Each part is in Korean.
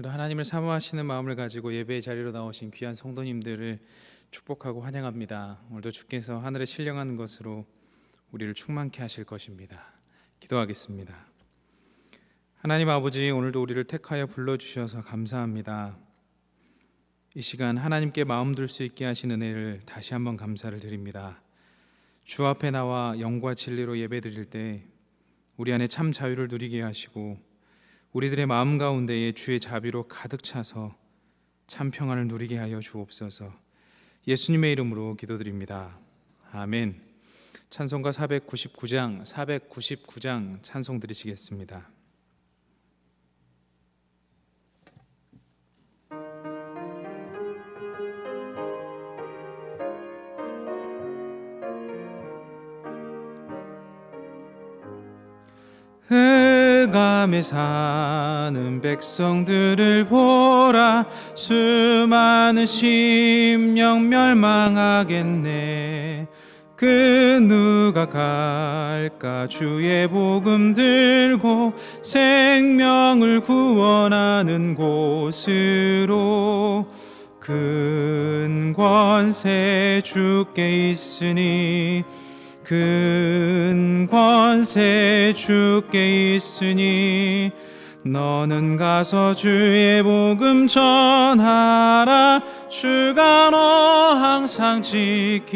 오늘도 하나님을 사모하시는 마음을 가지고 예배의 자리로 나오신 귀한 성도님들을 축복하고 환영합니다. 오늘도 주께서 하늘에 신령한 것으로 우리를 충만케 하실 것입니다. 기도하겠습니다. 하나님 아버지, 오늘도 우리를 택하여 불러주셔서 감사합니다. 이 시간 하나님께 마음 둘 수 있게 하신 은혜를 다시 한번 감사를 드립니다. 주 앞에 나와 영과 진리로 예배드릴 때 우리 안에 참 자유를 누리게 하시고 우리들의 마음 가운데에 주의 자비로 가득 차서 참 평안을 누리게 하여 주옵소서. 예수님의 이름으로 기도드립니다. 아멘. 찬송가 499장 찬송 드리시겠습니다. 흑암에 사는 백성들을 보라. 수많은 심령 멸망하겠네. 그 누가 갈까? 주의 복음 들고 생명을 구원하는 곳으로. 큰 권세 주께 있으니, 큰 권세 주께 있으니, 너는 가서 주의 복음 전하라. 주가 너 항상 지키리라.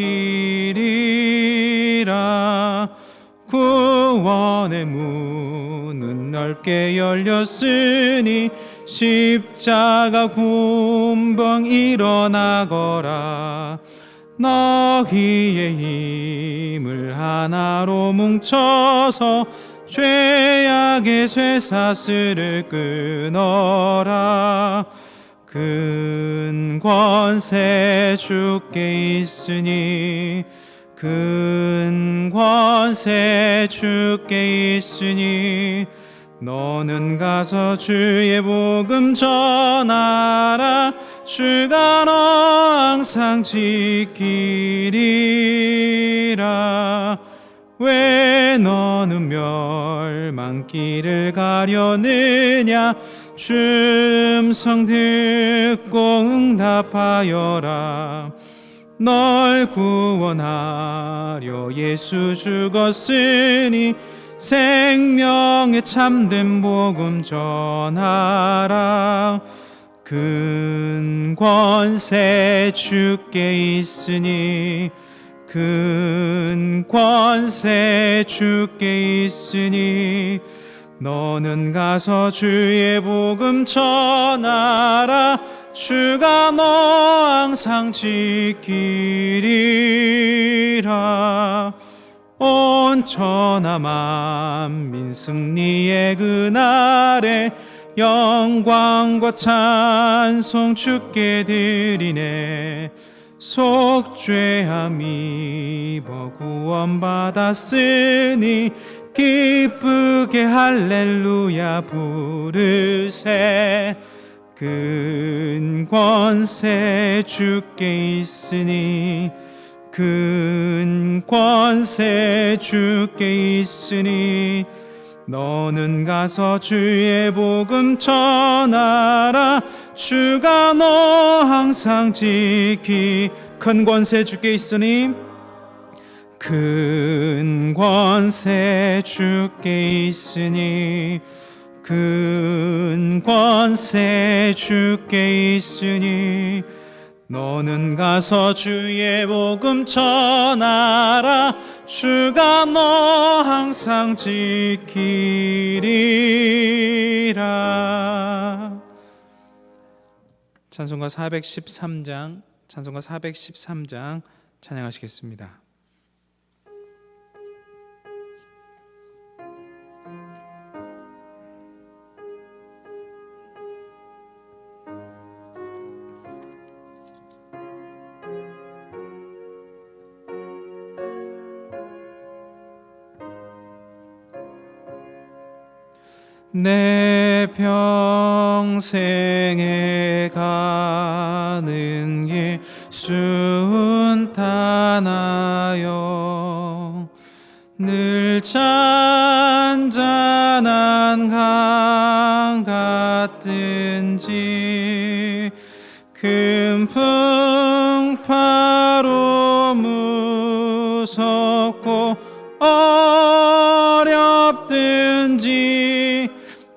구원의 문은 넓게 열렸으니 십자가 군병 일어나거라. 너희의 힘을 하나로 뭉쳐서 죄악의 쇠사슬을 끊어라. 큰 권세 주께 있으니, 큰 권세 주께 있으니, 너는 가서 주의 복음 전하라. 주가 너 항상 지키리라. 왜 너는 멸망길을 가려느냐? 주 음성 듣고 응답하여라. 널 구원하려 예수 죽었으니 생명의 참된 복음 전하라. 큰 권세 주께 있으니, 큰 권세 주께 있으니, 너는 가서 주의 복음 전하라. 주가 너 항상 지키리라. 온 천하 만민 승리의 그날에 영광과 찬송 주께 드리네. 속죄함 입어 구원받았으니 기쁘게 할렐루야 부르세. 큰 권세 주께 있으니, 큰 권세 주께 있으니, 너는 가서 주의 복음 전하라. 주가 너 항상 지키. 큰 권세 주께 있으니, 큰 권세 주께 있으니, 큰 권세 주께 있으니, 너는 가서 주의 복음 전하라. 주가 너 항상 지키리라. 찬송가 413장 찬양하시겠습니다. 내 평생에 가는 길 순탄하여 늘 잔잔한 강 같든지 큰 풍파로 무섭고 어렵든지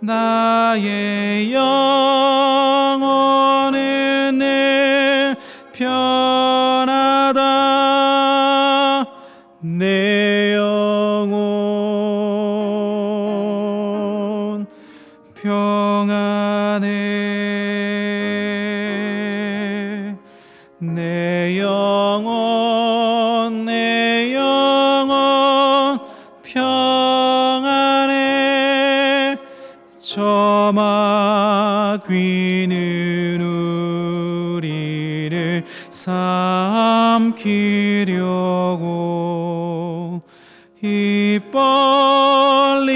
나의 영혼은 늘 편하다. 내 영혼 평안해. 내 영혼 평안해. 저막 위는 우리를 삼키려고 입 벌리고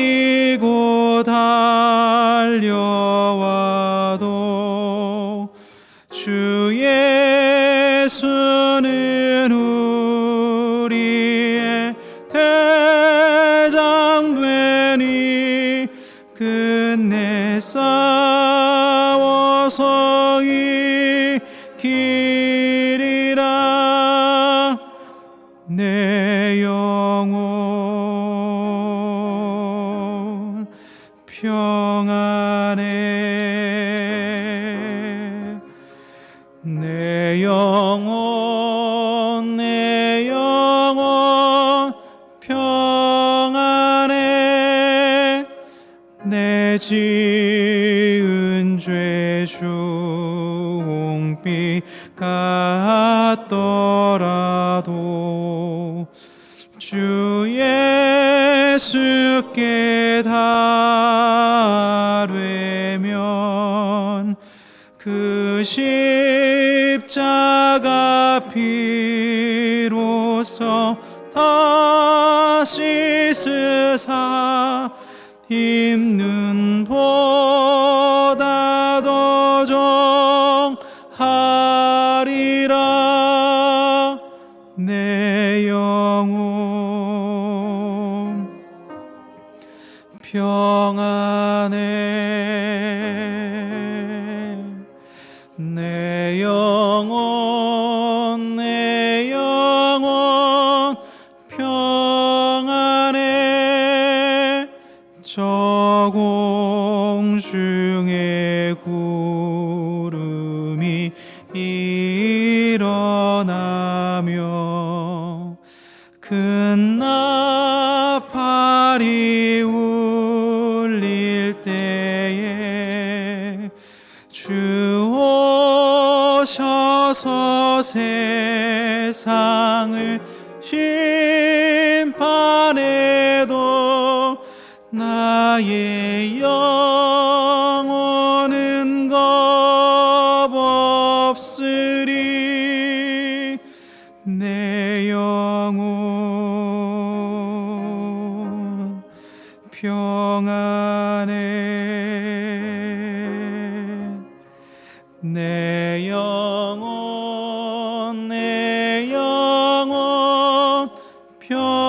달려와도 주 예수는 우리의 대장 되니 끝내 싸워서 이기리라. 내 영혼 평안해. 내 영혼 평안해. 내 지은 죄 종비 같더라도 주 예수께 달되면 그 십자가 피로써 다시 쓰사 입는 보다 더 정하리라. 내 영혼 평안해. 내 영혼 평안해. 저공중에 구름이 일어나며 큰 나팔이 울릴 때에 주 오셔서 세상을 심판해도 나의 영혼은 겁없으리. 내 영혼 평안해. 내 영혼 평안해.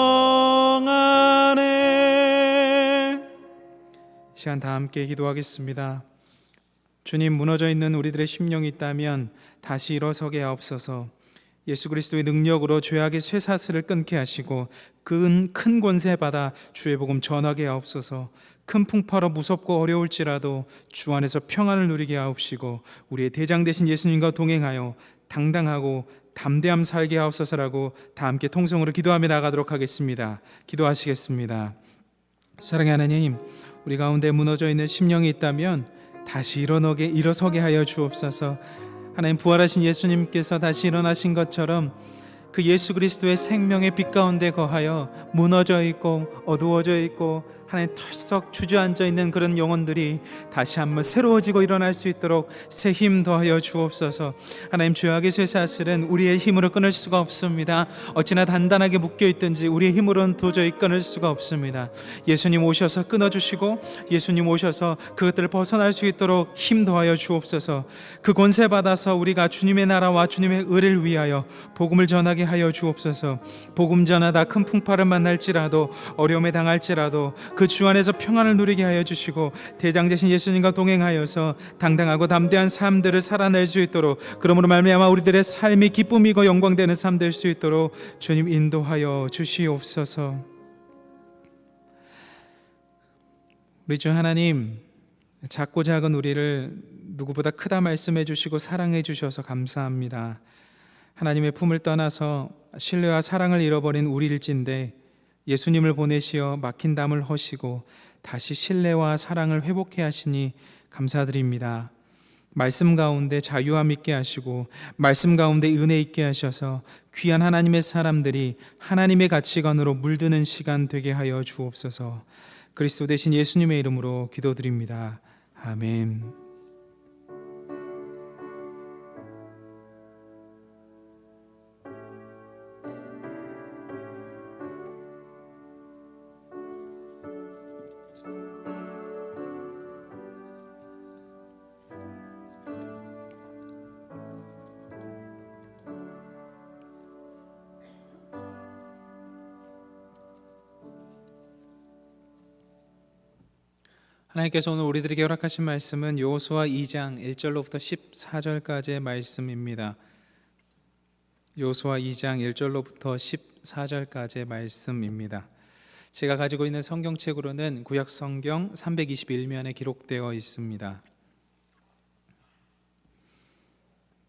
시간 다 함께 기도하겠습니다. 주님, 무너져 있는 우리들의 심령이 있다면 다시 일어서게 하옵소서. 예수 그리스도의 능력으로 죄악의 쇠사슬을 끊게 하시고 큰 권세 받아 주의 복음 전하게 하옵소서. 큰 풍파로 무섭고 어려울지라도 주 안에서 평안을 누리게 하옵시고 우리의 대장 되신 예수님과 동행하여 당당하고 담대함 살게 하옵소서라고 다 함께 통성으로 기도하며 나가도록 하겠습니다. 기도하시겠습니다. 사랑하는 하나님, 우리 가운데 무너져 있는 심령이 있다면 다시 일어서게 하여 주옵소서. 하나님, 부활하신 예수님께서 다시 일어나신 것처럼 그 예수 그리스도의 생명의 빛 가운데 거하여 무너져 있고 어두워져 있고 하나님 털썩 주저앉아 있는 그런 영혼들이 다시 한번 새로워지고 일어날 수 있도록 새 힘 더하여 주옵소서. 하나님, 죄악의 쇠사슬은 우리의 힘으로 끊을 수가 없습니다. 어찌나 단단하게 묶여 있든지 우리의 힘으로는 도저히 끊을 수가 없습니다. 예수님 오셔서 끊어주시고 예수님 오셔서 그것들을 벗어날 수 있도록 힘 더하여 주옵소서. 그 권세 받아서 우리가 주님의 나라와 주님의 의를 위하여 복음을 전하게 하여 주옵소서. 복음 전하다 큰 풍파를 만날지라도 어려움에 당할지라도 그 주 안에서 평안을 누리게 하여 주시고 대장 되신 예수님과 동행하여서 당당하고 담대한 삶들을 살아낼 수 있도록, 그러므로 말미암아 우리들의 삶이 기쁨이고 영광되는 삶 될 수 있도록 주님 인도하여 주시옵소서. 우리 주 하나님, 작고 작은 우리를 누구보다 크다 말씀해 주시고 사랑해 주셔서 감사합니다. 하나님의 품을 떠나서 신뢰와 사랑을 잃어버린 우리일진데 예수님을 보내시어 막힌 담을 허시고 다시 신뢰와 사랑을 회복해 하시니 감사드립니다. 말씀 가운데 자유함 있게 하시고 말씀 가운데 은혜 있게 하셔서 귀한 하나님의 사람들이 하나님의 가치관으로 물드는 시간 되게 하여 주옵소서. 그리스도 대신 예수님의 이름으로 기도드립니다. 아멘. 하나님께서 오늘 우리들에게 허락하신 말씀은 여호수아 2장 1절로부터 14절까지의 말씀입니다. 여호수아 2장 1절로부터 14절까지의 말씀입니다. 제가 가지고 있는 성경책으로는 구약 성경 321면에 기록되어 있습니다.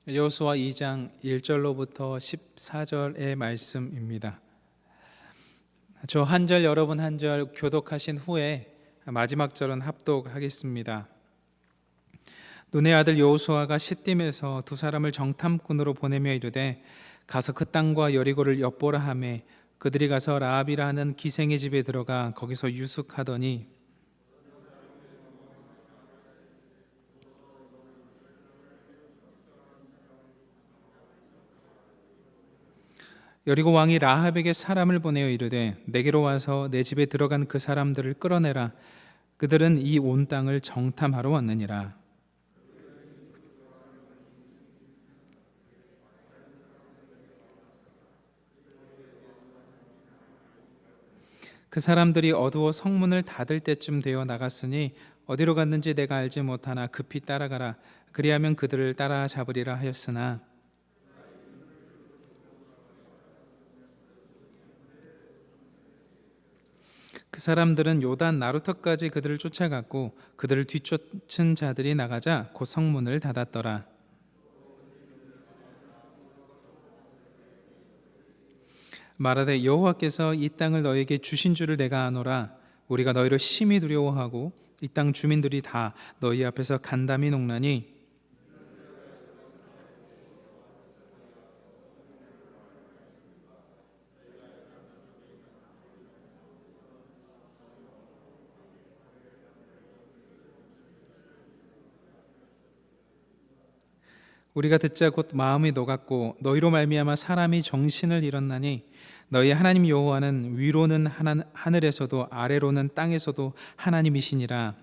여호수아 2장 1절로부터 14절의 말씀입니다. 저 한 절 여러분 한 절 교독하신 후에 마지막 절은 합독하겠습니다. 눈의 아들 여호수아가 시딤에서 두 사람을 정탐꾼으로 보내며 이르되 가서 그 땅과 여리고를 엿보라 하매 그들이 가서 라합이라 하는 기생의 집에 들어가 거기서 유숙하더니 여리고 왕이 라합에게 사람을 보내어 이르되 내게로 와서 내 집에 들어간 그 사람들을 끌어내라. 그들은 이 온 땅을 정탐하러 왔느니라. 그 사람들이 어두워 성문을 닫을 때쯤 되어 나갔으니 어디로 갔는지 내가 알지 못하나 급히 따라가라. 그리하면 그들을 따라잡으리라 하였으나 그 사람들은 요단 나루터까지 그들을 쫓아갔고 그들을 뒤쫓은 자들이 나가자 곧 성문을 닫았더라. 말하되 여호와께서 이 땅을 너에게 주신 줄을 내가 아노라. 우리가 너희를 심히 두려워하고 이 땅 주민들이 다 너희 앞에서 간담이 녹나니 우리가 듣자 곧 마음이 녹았고 너희로 말미암아 사람이 정신을 잃었나니 너희 하나님 여호와는 위로는 하늘에서도 아래로는 땅에서도 하나님이시니라.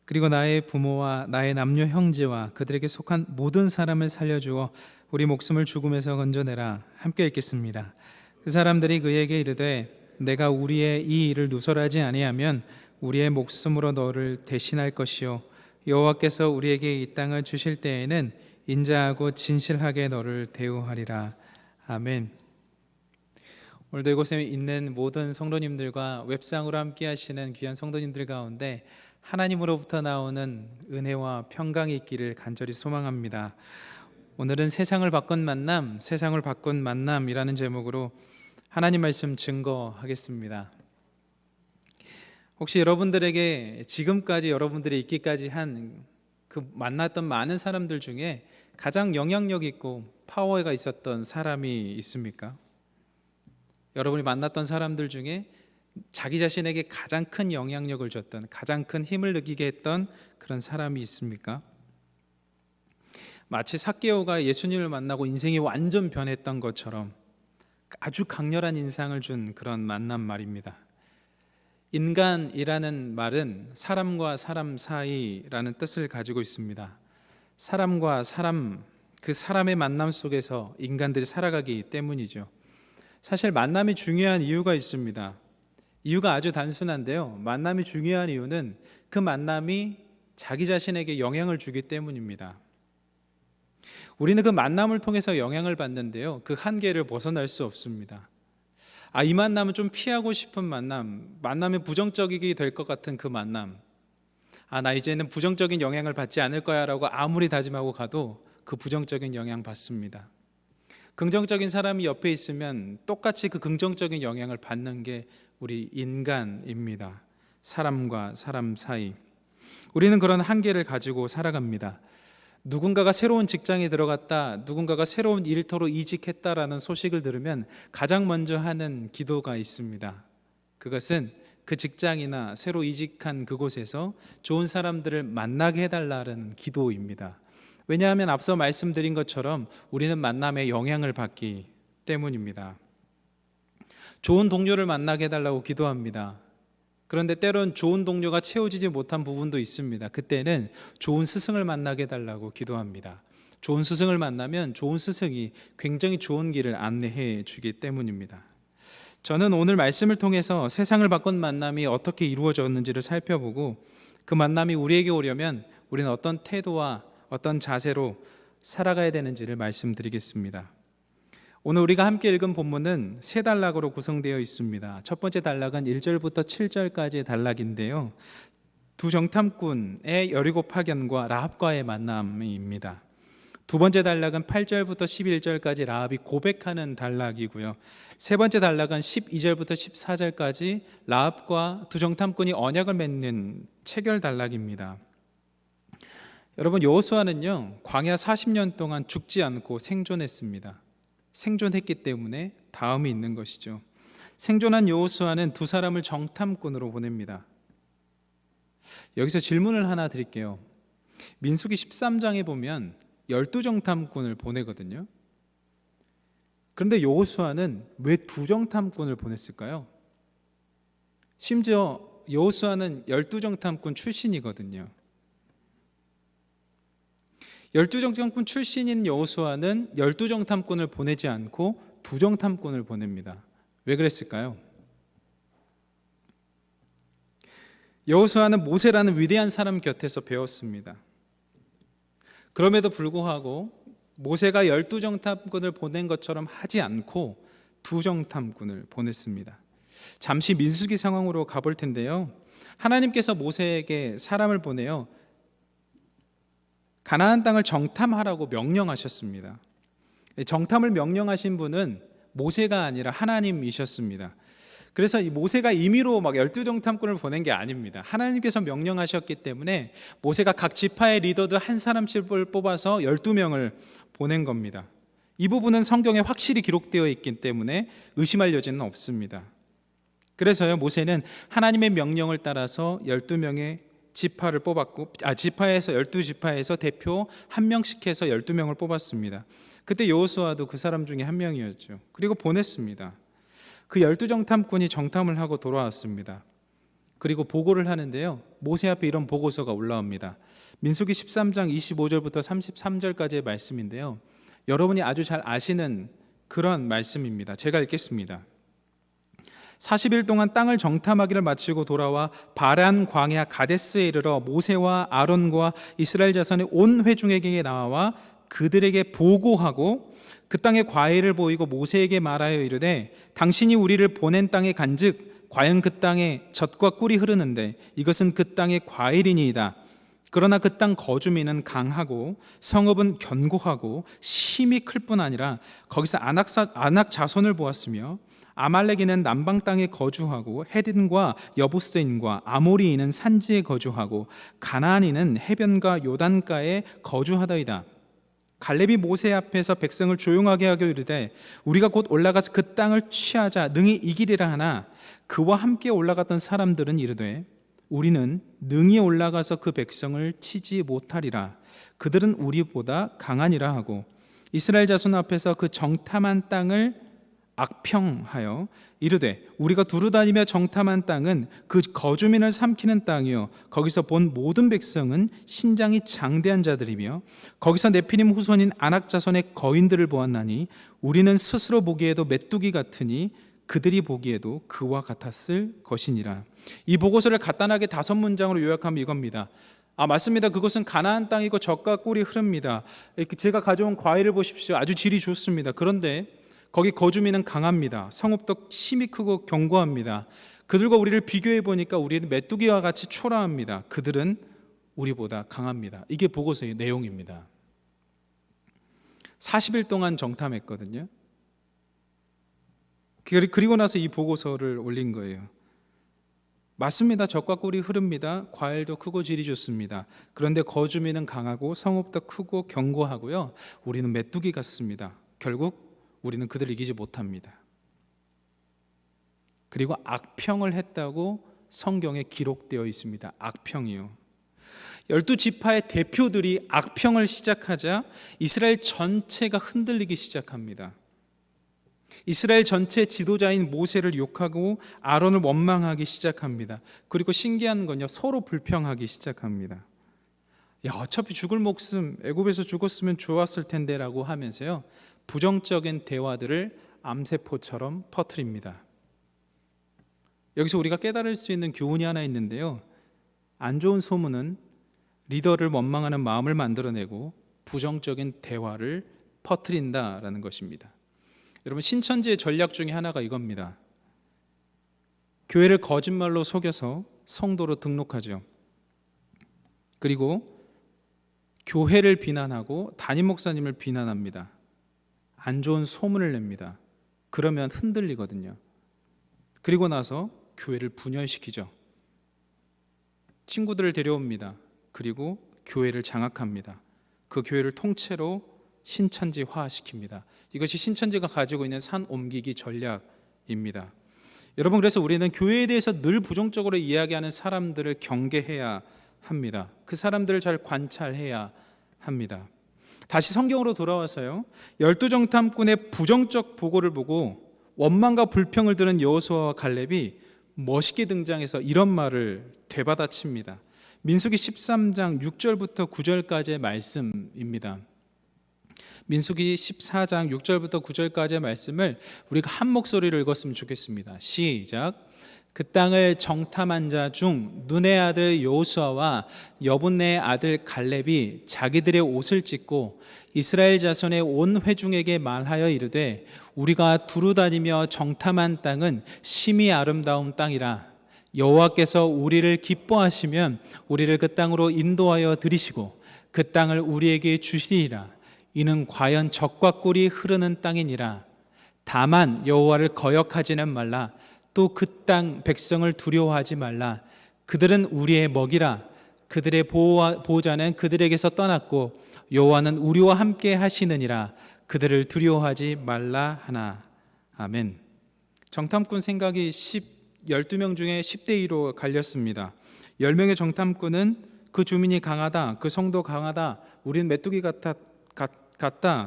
그리고 나의 부모와 나의 남녀 형제와 그들에게 속한 모든 사람을 살려주어 우리 목숨을 죽음에서 건져내라. 함께 읽겠습니다. 그 사람들이 그에게 이르되 내가 우리의 이 일을 누설하지 아니하면 우리의 목숨으로 너를 대신할 것이요 여호와께서 우리에게 이 땅을 주실 때에는 인자하고 진실하게 너를 대우하리라. 아멘. 오늘도 이곳에 있는 모든 성도님들과 웹상으로 함께 하시는 귀한 성도님들 가운데 하나님으로부터 나오는 은혜와 평강이 있기를 간절히 소망합니다. 오늘은 세상을 바꾼 만남이라는 제목으로 하나님 말씀 증거하겠습니다. 혹시 여러분들에게 지금까지 여러분들이 있기까지 한 그 만났던 많은 사람들 중에 가장 영향력 있고 파워가 있었던 사람이 있습니까? 여러분이 만났던 사람들 중에 자기 자신에게 가장 큰 영향력을 줬던, 가장 큰 힘을 느끼게 했던 그런 사람이 있습니까? 마치 삭개오가 예수님을 만나고 인생이 완전 변했던 것처럼 아주 강렬한 인상을 준 그런 만남 말입니다. 인간이라는 말은 사람과 사람 사이라는 뜻을 가지고 있습니다. 사람과 사람, 그 사람의 만남 속에서 인간들이 살아가기 때문이죠. 사실 만남이 중요한 이유가 있습니다. 이유가 아주 단순한데요. 만남이 중요한 이유는 그 만남이 자기 자신에게 영향을 주기 때문입니다. 우리는 그 만남을 통해서 영향을 받는데요, 그 한계를 벗어날 수 없습니다. 이 만남은 좀 피하고 싶은 만남이 부정적이게 될 것 같은 그 만남, 나 이제는 부정적인 영향을 받지 않을 거야 라고 아무리 다짐하고 가도 그 부정적인 영향 받습니다. 긍정적인 사람이 옆에 있으면 똑같이 그 긍정적인 영향을 받는 게 우리 인간입니다. 사람과 사람 사이, 우리는 그런 한계를 가지고 살아갑니다. 누군가가 새로운 직장에 들어갔다, 누군가가 새로운 일터로 이직했다라는 소식을 들으면 가장 먼저 하는 기도가 있습니다. 그것은 그 직장이나 새로 이직한 그곳에서 좋은 사람들을 만나게 해달라는 기도입니다. 왜냐하면 앞서 말씀드린 것처럼 우리는 만남에 영향을 받기 때문입니다. 좋은 동료를 만나게 해달라고 기도합니다. 그런데 때론 좋은 동료가 채워지지 못한 부분도 있습니다. 그때는 좋은 스승을 만나게 해달라고 기도합니다. 좋은 스승을 만나면 좋은 스승이 굉장히 좋은 길을 안내해 주기 때문입니다. 저는 오늘 말씀을 통해서 세상을 바꾼 만남이 어떻게 이루어졌는지를 살펴보고, 그 만남이 우리에게 오려면 우리는 어떤 태도와 어떤 자세로 살아가야 되는지를 말씀드리겠습니다. 오늘 우리가 함께 읽은 본문은 세 단락으로 구성되어 있습니다. 첫 번째 단락은 1절부터 7절까지의 단락인데요, 두 정탐꾼의 여리고 파견과 라합과의 만남입니다. 두 번째 단락은 8절부터 11절까지 라합이 고백하는 단락이고요, 세 번째 단락은 12절부터 14절까지 라합과 두 정탐꾼이 언약을 맺는 체결 단락입니다. 여러분, 여호수아는요 광야 40년 동안 죽지 않고 생존했습니다. 생존했기 때문에 다음이 있는 것이죠. 생존한 여호수아는 두 사람을 정탐꾼으로 보냅니다. 여기서 질문을 하나 드릴게요. 민수기 13장에 보면 12정탐꾼을 보내거든요. 그런데 여호수아는 왜 두 정탐꾼을 보냈을까요? 심지어 여호수아는 12정탐꾼 출신이거든요. 12정탐꾼 출신인 여호수아는 12정탐꾼을 보내지 않고 두 정탐꾼을 보냅니다. 왜 그랬을까요? 여호수아는 모세라는 위대한 사람 곁에서 배웠습니다. 그럼에도 불구하고 모세가 12정탐꾼을 보낸 것처럼 하지 않고 두 정탐꾼을 보냈습니다. 잠시 민수기 상황으로 가볼 텐데요, 하나님께서 모세에게 사람을 보내어 가나안 땅을 정탐하라고 명령하셨습니다. 정탐을 명령하신 분은 모세가 아니라 하나님이셨습니다. 그래서 이 모세가 임의로 12정탐꾼을 보낸 게 아닙니다. 하나님께서 명령하셨기 때문에 모세가 각 지파의 리더들 한 사람씩을 뽑아서 12명을 보낸 겁니다. 이 부분은 성경에 확실히 기록되어 있기 때문에 의심할 여지는 없습니다. 그래서요, 모세는 하나님의 명령을 따라서 12명의 지파를 뽑았고, 지파에서 12지파에서 대표 한 명씩 해서 12명을 뽑았습니다. 그때 여호수아도 그 사람 중에 한 명이었죠. 그리고 보냈습니다. 그 12정탐꾼이 정탐을 하고 돌아왔습니다. 그리고 보고를 하는데요, 모세 앞에 이런 보고서가 올라옵니다. 민수기 13장 25절부터 33절까지의 말씀인데요, 여러분이 아주 잘 아시는 그런 말씀입니다. 제가 읽겠습니다. 40일 동안 땅을 정탐하기를 마치고 돌아와 바란 광야 가데스에 이르러 모세와 아론과 이스라엘 자손의 온 회중에게 나와 그들에게 보고하고 그 땅의 과일을 보이고 모세에게 말하여 이르되, 당신이 우리를 보낸 땅에 간즉 과연 그 땅에 젖과 꿀이 흐르는데 이것은 그 땅의 과일이니이다. 그러나 그 땅 거주민은 강하고 성읍은 견고하고 심히 클 뿐 아니라 거기서 안악 자손을 보았으며 아말렉인은 남방 땅에 거주하고 헤딘과 여부스인과 아모리인은 산지에 거주하고 가나안인은 해변과 요단가에 거주하더이다. 갈렙이 모세 앞에서 백성을 조용하게 하고 이르되 우리가 곧 올라가서 그 땅을 취하자 능히 이기리라 하나 그와 함께 올라갔던 사람들은 이르되 우리는 능히 올라가서 그 백성을 치지 못하리라. 그들은 우리보다 강하니라 하고 이스라엘 자손 앞에서 그 정탐한 땅을 악평하여 이르되 우리가 두루다니며 정탐한 땅은 그 거주민을 삼키는 땅이요 거기서 본 모든 백성은 신장이 장대한 자들이며 거기서 네피림 후손인 아낙 자손의 거인들을 보았나니 우리는 스스로 보기에도 메뚜기 같으니 그들이 보기에도 그와 같았을 것이니라. 이 보고서를 간단하게 5문장으로 요약하면 이겁니다. 맞습니다. 그것은 가나안 땅이고 젖과 꿀이 흐릅니다. 제가 가져온 과일을 보십시오. 아주 질이 좋습니다. 그런데 거기 거주민은 강합니다. 성읍도 힘이 크고 견고합니다. 그들과 우리를 비교해 보니까 우리는 메뚜기와 같이 초라합니다. 그들은 우리보다 강합니다. 이게 보고서의 내용입니다. 40일 동안 정탐했거든요. 그리고 나서 이 보고서를 올린 거예요. 맞습니다. 젖과 꿀이 흐릅니다. 과일도 크고 질이 좋습니다. 그런데 거주민은 강하고 성읍도 크고 견고하고요. 우리는 메뚜기 같습니다. 결국 우리는 그들을 이기지 못합니다. 그리고 악평을 했다고 성경에 기록되어 있습니다. 악평이요. 12지파의 대표들이 악평을 시작하자 이스라엘 전체가 흔들리기 시작합니다. 이스라엘 전체 지도자인 모세를 욕하고 아론을 원망하기 시작합니다. 그리고 신기한 건요, 서로 불평하기 시작합니다. 어차피 죽을 목숨 애굽에서 죽었으면 좋았을 텐데라고 하면서요, 부정적인 대화들을 암세포처럼 퍼뜨립니다. 여기서 우리가 깨달을 수 있는 교훈이 하나 있는데요, 안 좋은 소문은 리더를 원망하는 마음을 만들어내고 부정적인 대화를 퍼뜨린다라는 것입니다. 여러분, 신천지의 전략 중에 하나가 이겁니다. 교회를 거짓말로 속여서 성도로 등록하죠. 그리고 교회를 비난하고 담임 목사님을 비난합니다. 안 좋은 소문을 냅니다. 그러면 흔들리거든요. 그리고 나서 교회를 분열시키죠. 친구들을 데려옵니다. 그리고 교회를 장악합니다. 그 교회를 통째로 신천지화시킵니다. 이것이 신천지가 가지고 있는 산 옮기기 전략입니다. 여러분, 그래서 우리는 교회에 대해서 늘 부정적으로 이야기하는 사람들을 경계해야 합니다. 그 사람들을 잘 관찰해야 합니다. 다시 성경으로 돌아와서요, 12정탐꾼의 부정적 보고를 보고 원망과 불평을 들은 여호수아와 갈렙이 멋있게 등장해서 이런 말을 되받아칩니다. 민수기 13장 6절부터 9절까지의 말씀입니다. 민수기 14장 6절부터 9절까지의 말씀을 우리가 한 목소리로 읽었으면 좋겠습니다. 시작. 그 땅을 정탐한 자 중 눈의 아들 여호수아와 여분네의 아들 갈렙이 자기들의 옷을 찢고 이스라엘 자손의 온 회중에게 말하여 이르되 우리가 두루다니며 정탐한 땅은 심히 아름다운 땅이라. 여호와께서 우리를 기뻐하시면 우리를 그 땅으로 인도하여 들이시고 그 땅을 우리에게 주시리라. 이는 과연 젖과 꿀이 흐르는 땅이니라. 다만 여호와를 거역하지는 말라. 또 그 땅 백성을 두려워하지 말라. 그들은 우리의 먹이라. 그들의 보호자는 그들에게서 떠났고 여호와는 우리와 함께 하시느니라. 그들을 두려워하지 말라 하나. 아멘. 정탐꾼 생각이 12명 중에 10대 2로 갈렸습니다. 10명의 정탐꾼은 그 주민이 강하다, 그 성도 강하다, 우리는 메뚜기 같다,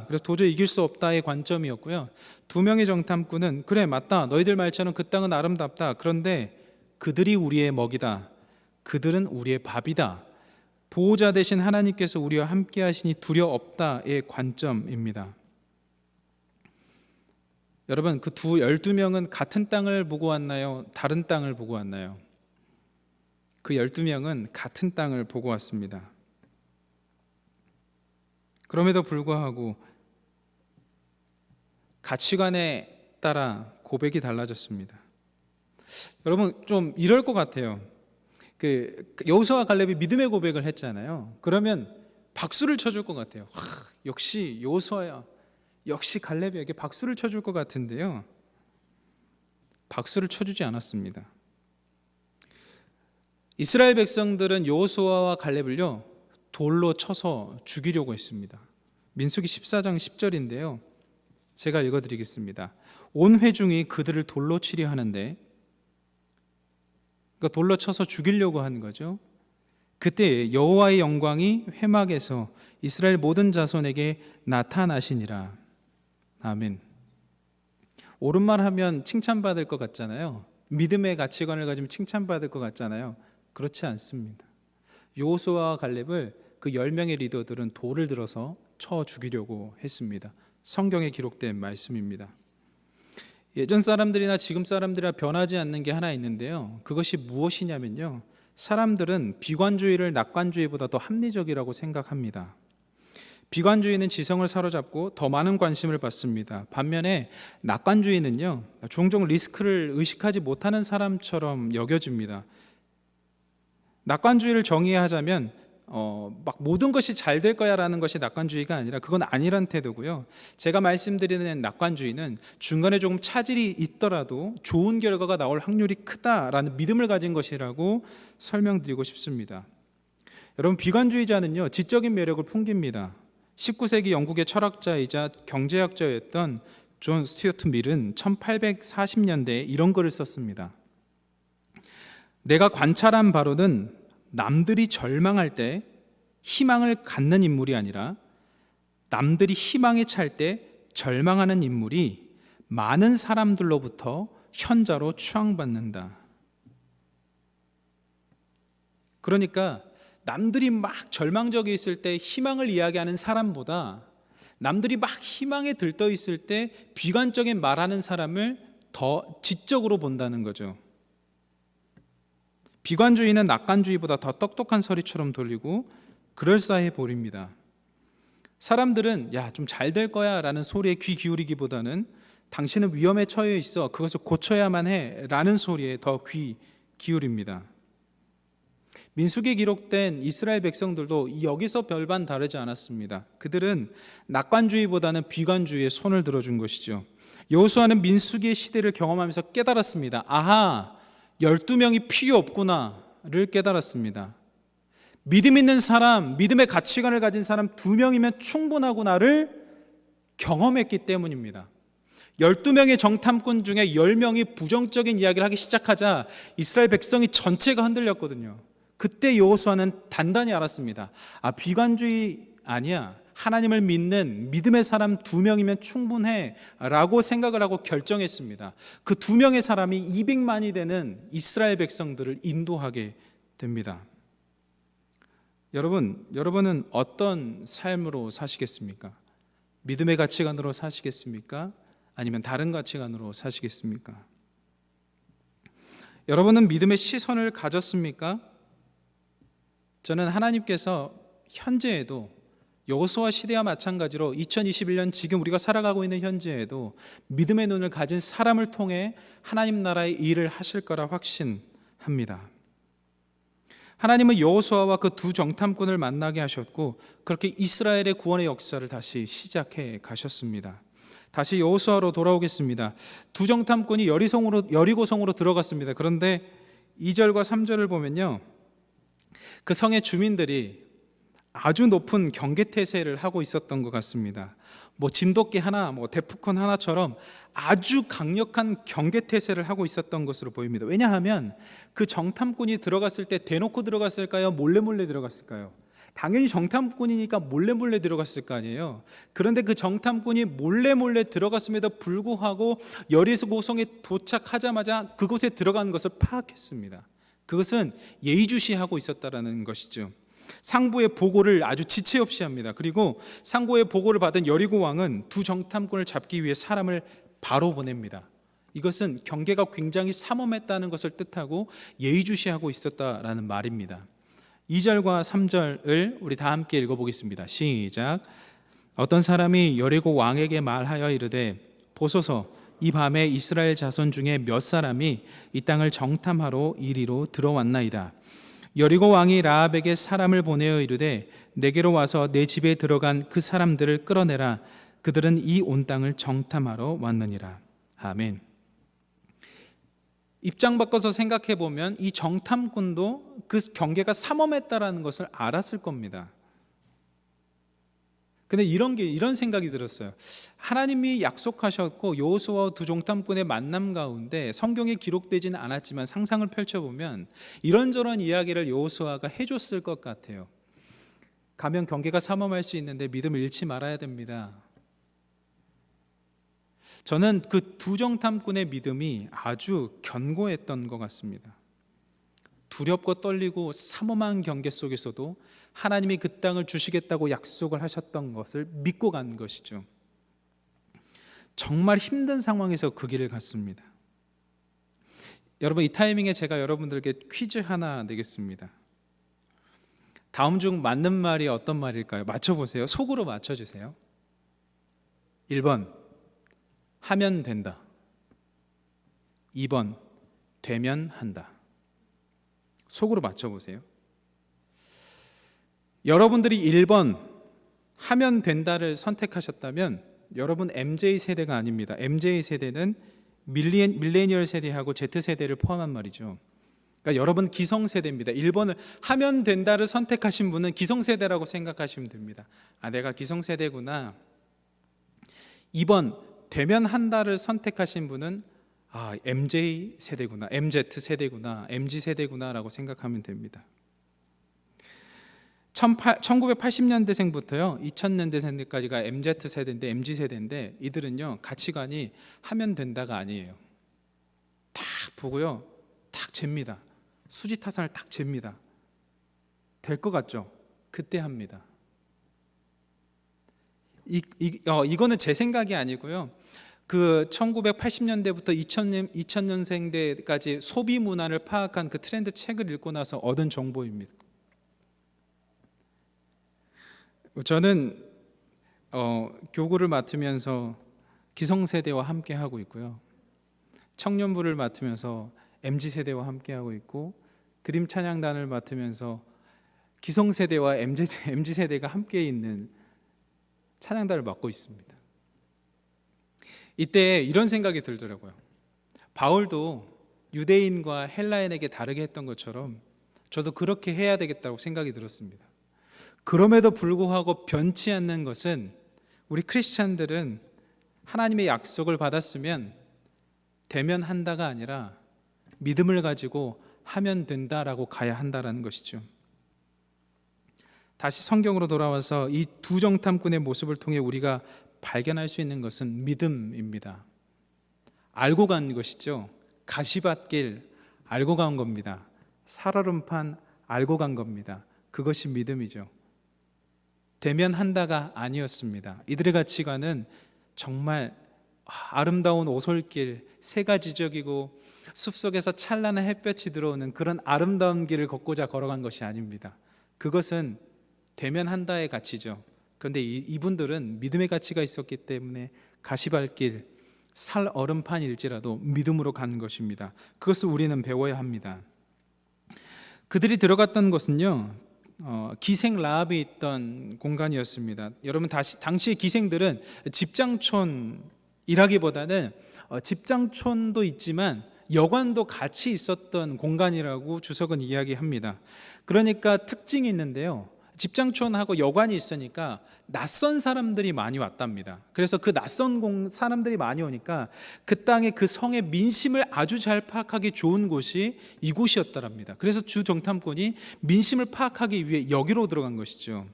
그래서 도저히 이길 수 없다의 관점이었고요. 2명의 정탐꾼은 그래 맞다, 너희들 말처럼 그 땅은 아름답다, 그런데 그들이 우리의 먹이다, 그들은 우리의 밥이다, 보호자 되신 하나님께서 우리와 함께 하시니 두려워 없다의 관점입니다. 여러분, 그 12명은 같은 땅을 보고 왔나요? 다른 땅을 보고 왔나요? 그 12명은 같은 땅을 보고 왔습니다. 그럼에도 불구하고 가치관에 따라 고백이 달라졌습니다. 여러분, 좀 이럴 것 같아요. 여호수아와 갈렙이 믿음의 고백을 했잖아요. 그러면 박수를 쳐줄 것 같아요. 역시 여호수아야, 역시 갈렙에게 박수를 쳐줄 것 같은데요. 박수를 쳐주지 않았습니다. 이스라엘 백성들은 여호수아와 갈렙을요 돌로 쳐서 죽이려고 했습니다. 민수기 14장 10절인데요. 제가 읽어드리겠습니다. 온 회중이 그들을 돌로 치려 하는데, 그러니까 돌로 쳐서 죽이려고 한 거죠. 그때 여호와의 영광이 회막에서 이스라엘 모든 자손에게 나타나시니라. 아멘. 옳은 말 하면 칭찬받을 것 같잖아요. 믿음의 가치관을 가지면 칭찬받을 것 같잖아요. 그렇지 않습니다. 여호수아와 갈렙을 그 10명의 리더들은 돌을 들어서 쳐 죽이려고 했습니다. 성경에 기록된 말씀입니다. 예전 사람들이나 지금 사람들이나 변하지 않는 게 하나 있는데요. 그것이 무엇이냐면요, 사람들은 비관주의를 낙관주의보다 더 합리적이라고 생각합니다. 비관주의는 지성을 사로잡고 더 많은 관심을 받습니다. 반면에 낙관주의는요, 종종 리스크를 의식하지 못하는 사람처럼 여겨집니다. 낙관주의를 정의하자면 막 모든 것이 잘 될 거야 라는 것이 낙관주의가 아니라, 그건 아니란 태도고요. 제가 말씀드리는 낙관주의는 중간에 조금 차질이 있더라도 좋은 결과가 나올 확률이 크다라는 믿음을 가진 것이라고 설명드리고 싶습니다. 여러분, 비관주의자는요 지적인 매력을 풍깁니다. 19세기 영국의 철학자이자 경제학자였던 존 스튜어트 밀은 1840년대에 이런 글을 썼습니다. 내가 관찰한 바로는 남들이 절망할 때 희망을 갖는 인물이 아니라 남들이 희망에 찰 때 절망하는 인물이 많은 사람들로부터 현자로 추앙받는다. 그러니까 남들이 막 절망적이 있을 때 희망을 이야기하는 사람보다 남들이 막 희망에 들떠 있을 때 비관적인 말하는 사람을 더 지적으로 본다는 거죠. 비관주의는 낙관주의보다 더 똑똑한 서리처럼 돌리고 그럴싸해 보입니다. 사람들은 야, 좀 잘 될 거야 라는 소리에 귀 기울이기보다는 당신은 위험에 처해 있어, 그것을 고쳐야만 해 라는 소리에 더 귀 기울입니다. 민수기에 기록된 이스라엘 백성들도 여기서 별반 다르지 않았습니다. 그들은 낙관주의보다는 비관주의에 손을 들어준 것이죠. 여호수아는 민수기의 시대를 경험하면서 깨달았습니다. 아하, 12명이 필요 없구나를 깨달았습니다. 믿음 있는 사람, 믿음의 가치관을 가진 사람 2명이면 충분하구나를 경험했기 때문입니다. 12명의 정탐꾼 중에 10명이 부정적인 이야기를 하기 시작하자 이스라엘 백성이 전체가 흔들렸거든요. 그때 여호수아는 단단히 알았습니다. 아, 비관주의 아니야. 하나님을 믿는 믿음의 사람 2명이면 충분해 라고 생각을 하고 결정했습니다. 그 2명의 사람이 200만이 되는 이스라엘 백성들을 인도하게 됩니다. 여러분은 어떤 삶으로 사시겠습니까? 믿음의 가치관으로 사시겠습니까? 아니면 다른 가치관으로 사시겠습니까? 여러분은 믿음의 시선을 가졌습니까? 저는 하나님께서 현재에도 여호수아 시대와 마찬가지로 2021년 지금 우리가 살아가고 있는 현재에도 믿음의 눈을 가진 사람을 통해 하나님 나라의 일을 하실 거라 확신합니다. 하나님은 여호수아와 그 2 정탐꾼을 만나게 하셨고 그렇게 이스라엘의 구원의 역사를 다시 시작해 가셨습니다. 다시 여호수아로 돌아오겠습니다. 2 정탐꾼이 여리고성으로 들어갔습니다. 그런데 2절과 3절을 보면요, 그 성의 주민들이 아주 높은 경계태세를 하고 있었던 것 같습니다. 진돗개 하나, 대포콘 하나처럼 아주 강력한 경계태세를 하고 있었던 것으로 보입니다. 왜냐하면 그 정탐꾼이 들어갔을 때 대놓고 들어갔을까요? 몰래 들어갔을까요? 당연히 정탐꾼이니까 몰래 들어갔을 거 아니에요. 그런데 그 정탐꾼이 몰래 들어갔음에도 불구하고 여리고성에 도착하자마자 그곳에 들어간 것을 파악했습니다. 그것은 예의주시하고 있었다라는 것이죠. 상부의 보고를 아주 지체 없이 합니다. 그리고 상부의 보고를 받은 여리고 왕은 2 정탐꾼을 잡기 위해 사람을 바로 보냅니다. 이것은 경계가 굉장히 삼엄했다는 것을 뜻하고 예의주시하고 있었다라는 말입니다. 2절과 3절을 우리 다 함께 읽어보겠습니다. 시작. 어떤 사람이 여리고 왕에게 말하여 이르되 보소서, 이 밤에 이스라엘 자손 중에 몇 사람이 이 땅을 정탐하러 이리로 들어왔나이다. 여리고 왕이 라합에게 사람을 보내어 이르되 내게로 와서 내 집에 들어간 그 사람들을 끌어내라. 그들은 이 온 땅을 정탐하러 왔느니라. 아멘. 입장 바꿔서 생각해 보면 이 정탐꾼도 그 경계가 삼엄했다라는 것을 알았을 겁니다. 근데 이런 생각이 들었어요. 하나님이 약속하셨고 여호수아와 두 정탐꾼의 만남 가운데 성경에 기록되지는 않았지만 상상을 펼쳐보면 이런저런 이야기를 여호수아가 해줬을 것 같아요. 가면 경계가 삼엄할 수 있는데 믿음을 잃지 말아야 됩니다. 저는 그 두 정탐꾼의 믿음이 아주 견고했던 것 같습니다. 두렵고 떨리고 삼엄한 경계 속에서도 하나님이 그 땅을 주시겠다고 약속을 하셨던 것을 믿고 간 것이죠. 정말 힘든 상황에서 그 길을 갔습니다. 여러분, 이 타이밍에 제가 여러분들에게 퀴즈 하나 내겠습니다. 다음 중 맞는 말이 어떤 말일까요? 맞춰보세요. 속으로 맞춰주세요. 1번 하면 된다. 2번 되면 한다. 속으로 맞춰보세요. 여러분들이 1번 하면 된다를 선택하셨다면 여러분 MZ세대가 아닙니다. MZ세대는 밀레니얼 세대하고 Z세대를 포함한 말이죠. 그러니까 여러분 기성세대입니다. 1번을 하면 된다를 선택하신 분은 기성세대라고 생각하시면 됩니다. 아, 내가 기성세대구나. 2번 되면 한다를 선택하신 분은 MZ세대구나, MZ세대구나, MG세대구나라고 생각하면 됩니다. 1980년대생부터요 2000년대생까지가 MZ세대인데 MG세대인데 이들은요 가치관이 하면 된다가 아니에요. 딱 보고요 딱 잽니다. 수지타산을 딱 잽니다. 될 것 같죠? 그때 합니다. 이거는 제 생각이 아니고요. 그 1980년대부터 2000년생대까지 소비 문화를 파악한 그 트렌드 책을 읽고 나서 얻은 정보입니다. 저는 교구를 맡으면서 기성세대와 함께 하고 있고요. 청년부를 맡으면서 MZ세대와 함께 하고 있고 드림 찬양단을 맡으면서 기성세대와 MZ세대가 함께 있는 찬양단을 맡고 있습니다. 이때 이런 생각이 들더라고요. 바울도 유대인과 헬라인에게 다르게 했던 것처럼 저도 그렇게 해야 되겠다고 생각이 들었습니다. 그럼에도 불구하고 변치 않는 것은 우리 크리스찬들은 하나님의 약속을 받았으면 되면 한다가 아니라 믿음을 가지고 하면 된다라고 가야 한다라는 것이죠. 다시 성경으로 돌아와서 이 두 정탐꾼의 모습을 통해 우리가 발견할 수 있는 것은 믿음입니다. 알고 간 것이죠. 가시밭길 알고 간 겁니다. 살얼음판 알고 간 겁니다. 그것이 믿음이죠. 되면 한다가 아니었습니다. 이들의 가치관은 정말 아름다운 오솔길, 새가 지저귀고 숲속에서 찬란한 햇볕이 들어오는 그런 아름다운 길을 걷고자 걸어간 것이 아닙니다. 그것은 되면 한다의 가치죠. 그런데 이분들은 믿음의 가치가 있었기 때문에 가시밭길, 살얼음판일지라도 믿음으로 가는 것입니다. 그것을 우리는 배워야 합니다. 그들이 들어갔던 것은요 기생 라합이 있던 공간이었습니다. 여러분 당시의 기생들은 집장촌이라기보다는 집장촌도 있지만 여관도 같이 있었던 공간이라고 주석은 이야기합니다. 그러니까 특징이 있는데요. 집장촌하고 여관이 있으니까 낯선 사람들이 많이 왔답니다. 그래서 그 낯선 사람들이 많이 오니까 그 땅의 그 성의 민심을 아주 잘 파악하기 좋은 곳이 이곳이었더랍니다. 그래서 주 정탐꾼이 민심을 파악하기 위해 여기로 들어간 것이죠.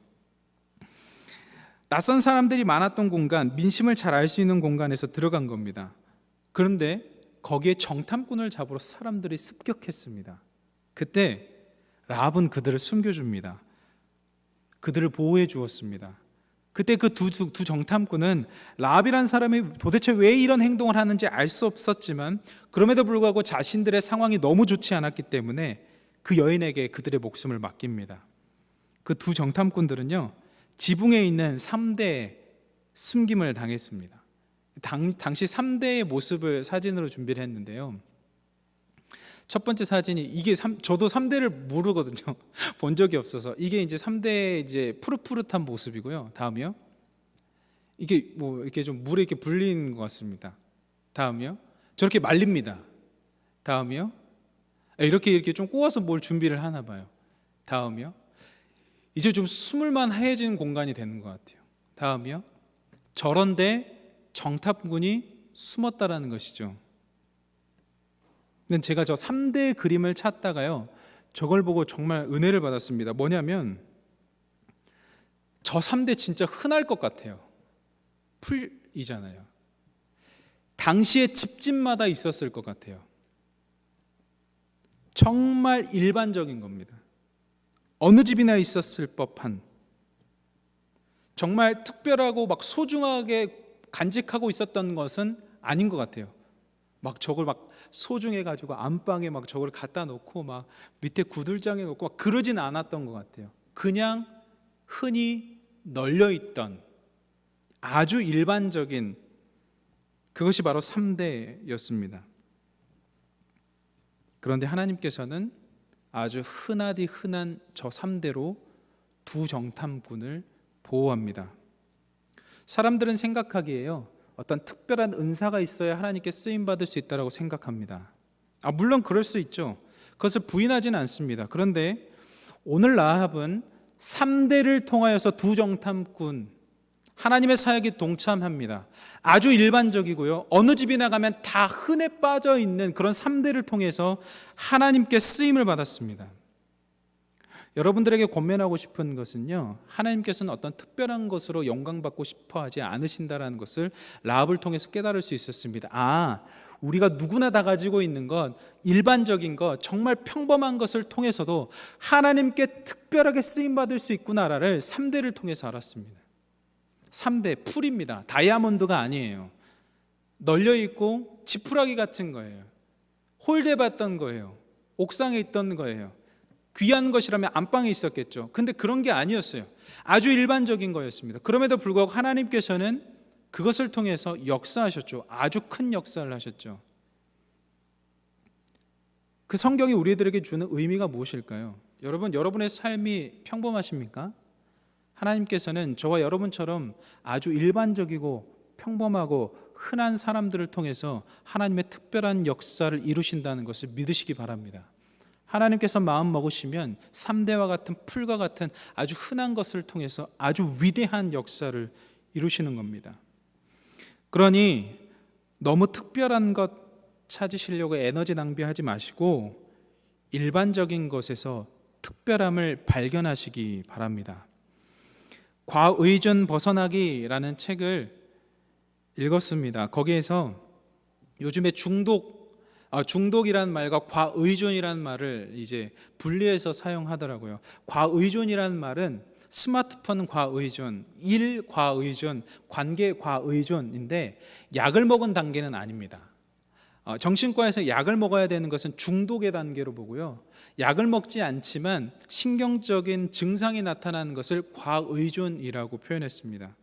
낯선 사람들이 많았던 공간, 민심을 잘 알 수 있는 공간에서 들어간 겁니다. 그런데 거기에 정탐꾼을 잡으러 사람들이 습격했습니다. 그때 라합은 그들을 숨겨줍니다. 그들을 보호해 주었습니다. 그때 그 두 정탐꾼은 라합이라는 사람이 도대체 왜 이런 행동을 하는지 알 수 없었지만 그럼에도 불구하고 자신들의 상황이 너무 좋지 않았기 때문에 그 여인에게 그들의 목숨을 맡깁니다. 그 두 정탐꾼들은요 지붕에 있는 3대의 숨김을 당했습니다. 당시 3대의 모습을 사진으로 준비를 했는데요. 첫 번째 사진이 이게 저도 3대를 모르거든요. 본 적이 없어서. 이게 이제 3대의 이제 푸릇푸릇한 모습이고요. 다음이요. 이게 뭐 이렇게 좀 물에 이렇게 불린 것 같습니다. 다음이요. 저렇게 말립니다. 다음이요. 이렇게 좀 꼬아서 뭘 준비를 하나 봐요. 다음이요. 이제 좀 숨을만 해지는 공간이 되는 것 같아요. 다음이요. 저런데 정탐꾼이 숨었다라는 것이죠. 근데 제가 저 3대 그림을 찾다가요, 저걸 보고 정말 은혜를 받았습니다. 뭐냐면 저 3대 진짜 흔할 것 같아요. 풀이잖아요. 당시에 집집마다 있었을 것 같아요. 정말 일반적인 겁니다. 어느 집이나 있었을 법한, 정말 특별하고 막 소중하게 간직하고 있었던 것은 아닌 것 같아요. 막 저걸 막 소중해 가지고 안방에 막 저걸 갖다 놓고 막 밑에 구들장에 놓고 막 그러진 않았던 것 같아요. 그냥 흔히 널려 있던 아주 일반적인, 그것이 바로 3대였습니다. 그런데 하나님께서는 아주 흔하디 흔한 저 3대로 두 정탐꾼을 보호합니다. 사람들은 생각하기에요, 어떤 특별한 은사가 있어야 하나님께 쓰임받을 수 있다고 생각합니다. 물론 그럴 수 있죠. 그것을 부인하지는 않습니다. 그런데 오늘 라합은 3대를 통하여서 두 정탐꾼, 하나님의 사역에 동참합니다. 아주 일반적이고요, 어느 집이나 가면 다 흔해 빠져 있는 그런 3대를 통해서 하나님께 쓰임을 받았습니다. 여러분들에게 권면하고 싶은 것은요, 하나님께서는 어떤 특별한 것으로 영광받고 싶어 하지 않으신다라는 것을 라합을 통해서 깨달을 수 있었습니다. 우리가 누구나 다 가지고 있는 것, 일반적인 것, 정말 평범한 것을 통해서도 하나님께 특별하게 쓰임받을 수 있구나를 3대를 통해서 알았습니다. 3대, 풀입니다. 다이아몬드가 아니에요. 널려있고 지푸라기 같은 거예요. 홀대받던 거예요. 옥상에 있던 거예요. 귀한 것이라면 안방에 있었겠죠. 근데 그런 게 아니었어요. 아주 일반적인 거였습니다. 그럼에도 불구하고 하나님께서는 그것을 통해서 역사하셨죠. 아주 큰 역사를 하셨죠. 그 성경이 우리들에게 주는 의미가 무엇일까요? 여러분, 여러분의 삶이 평범하십니까? 하나님께서는 저와 여러분처럼 아주 일반적이고 평범하고 흔한 사람들을 통해서 하나님의 특별한 역사를 이루신다는 것을 믿으시기 바랍니다. 하나님께서 마음 먹으시면 3대와 같은 풀과 같은 아주 흔한 것을 통해서 아주 위대한 역사를 이루시는 겁니다. 그러니 너무 특별한 것 찾으시려고 에너지 낭비하지 마시고 일반적인 것에서 특별함을 발견하시기 바랍니다. 과의존 벗어나기라는 책을 읽었습니다. 거기에서 요즘에 중독이라는 말과 과의존이라는 말을 이제 분리해서 사용하더라고요. 과의존이라는 말은 스마트폰 과의존, 일 과의존, 관계 과의존인데 약을 먹은 단계는 아닙니다. 정신과에서 약을 먹어야 되는 것은 중독의 단계로 보고요, 약을 먹지 않지만 신경적인 증상이 나타나는 것을 과의존이라고 표현했습니다.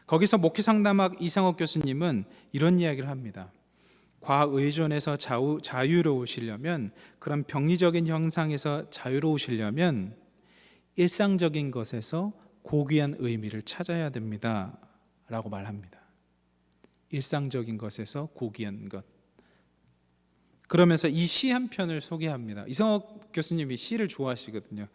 거기서 목회상담학 이상옥 교수님은 이런 이야기를 합니다. 과의존에서 자유로우시려면, 그런 병리적인 형상에서 자유로우시려면 일상적인 것에서 고귀한 의미를 찾아야 됩니다 라고 말합니다. 일상적인 것에서 고귀한 것. 그러면서 이 시 한 편을 소개합니다. 이성옥 교수님이 시를 좋아하시거든요.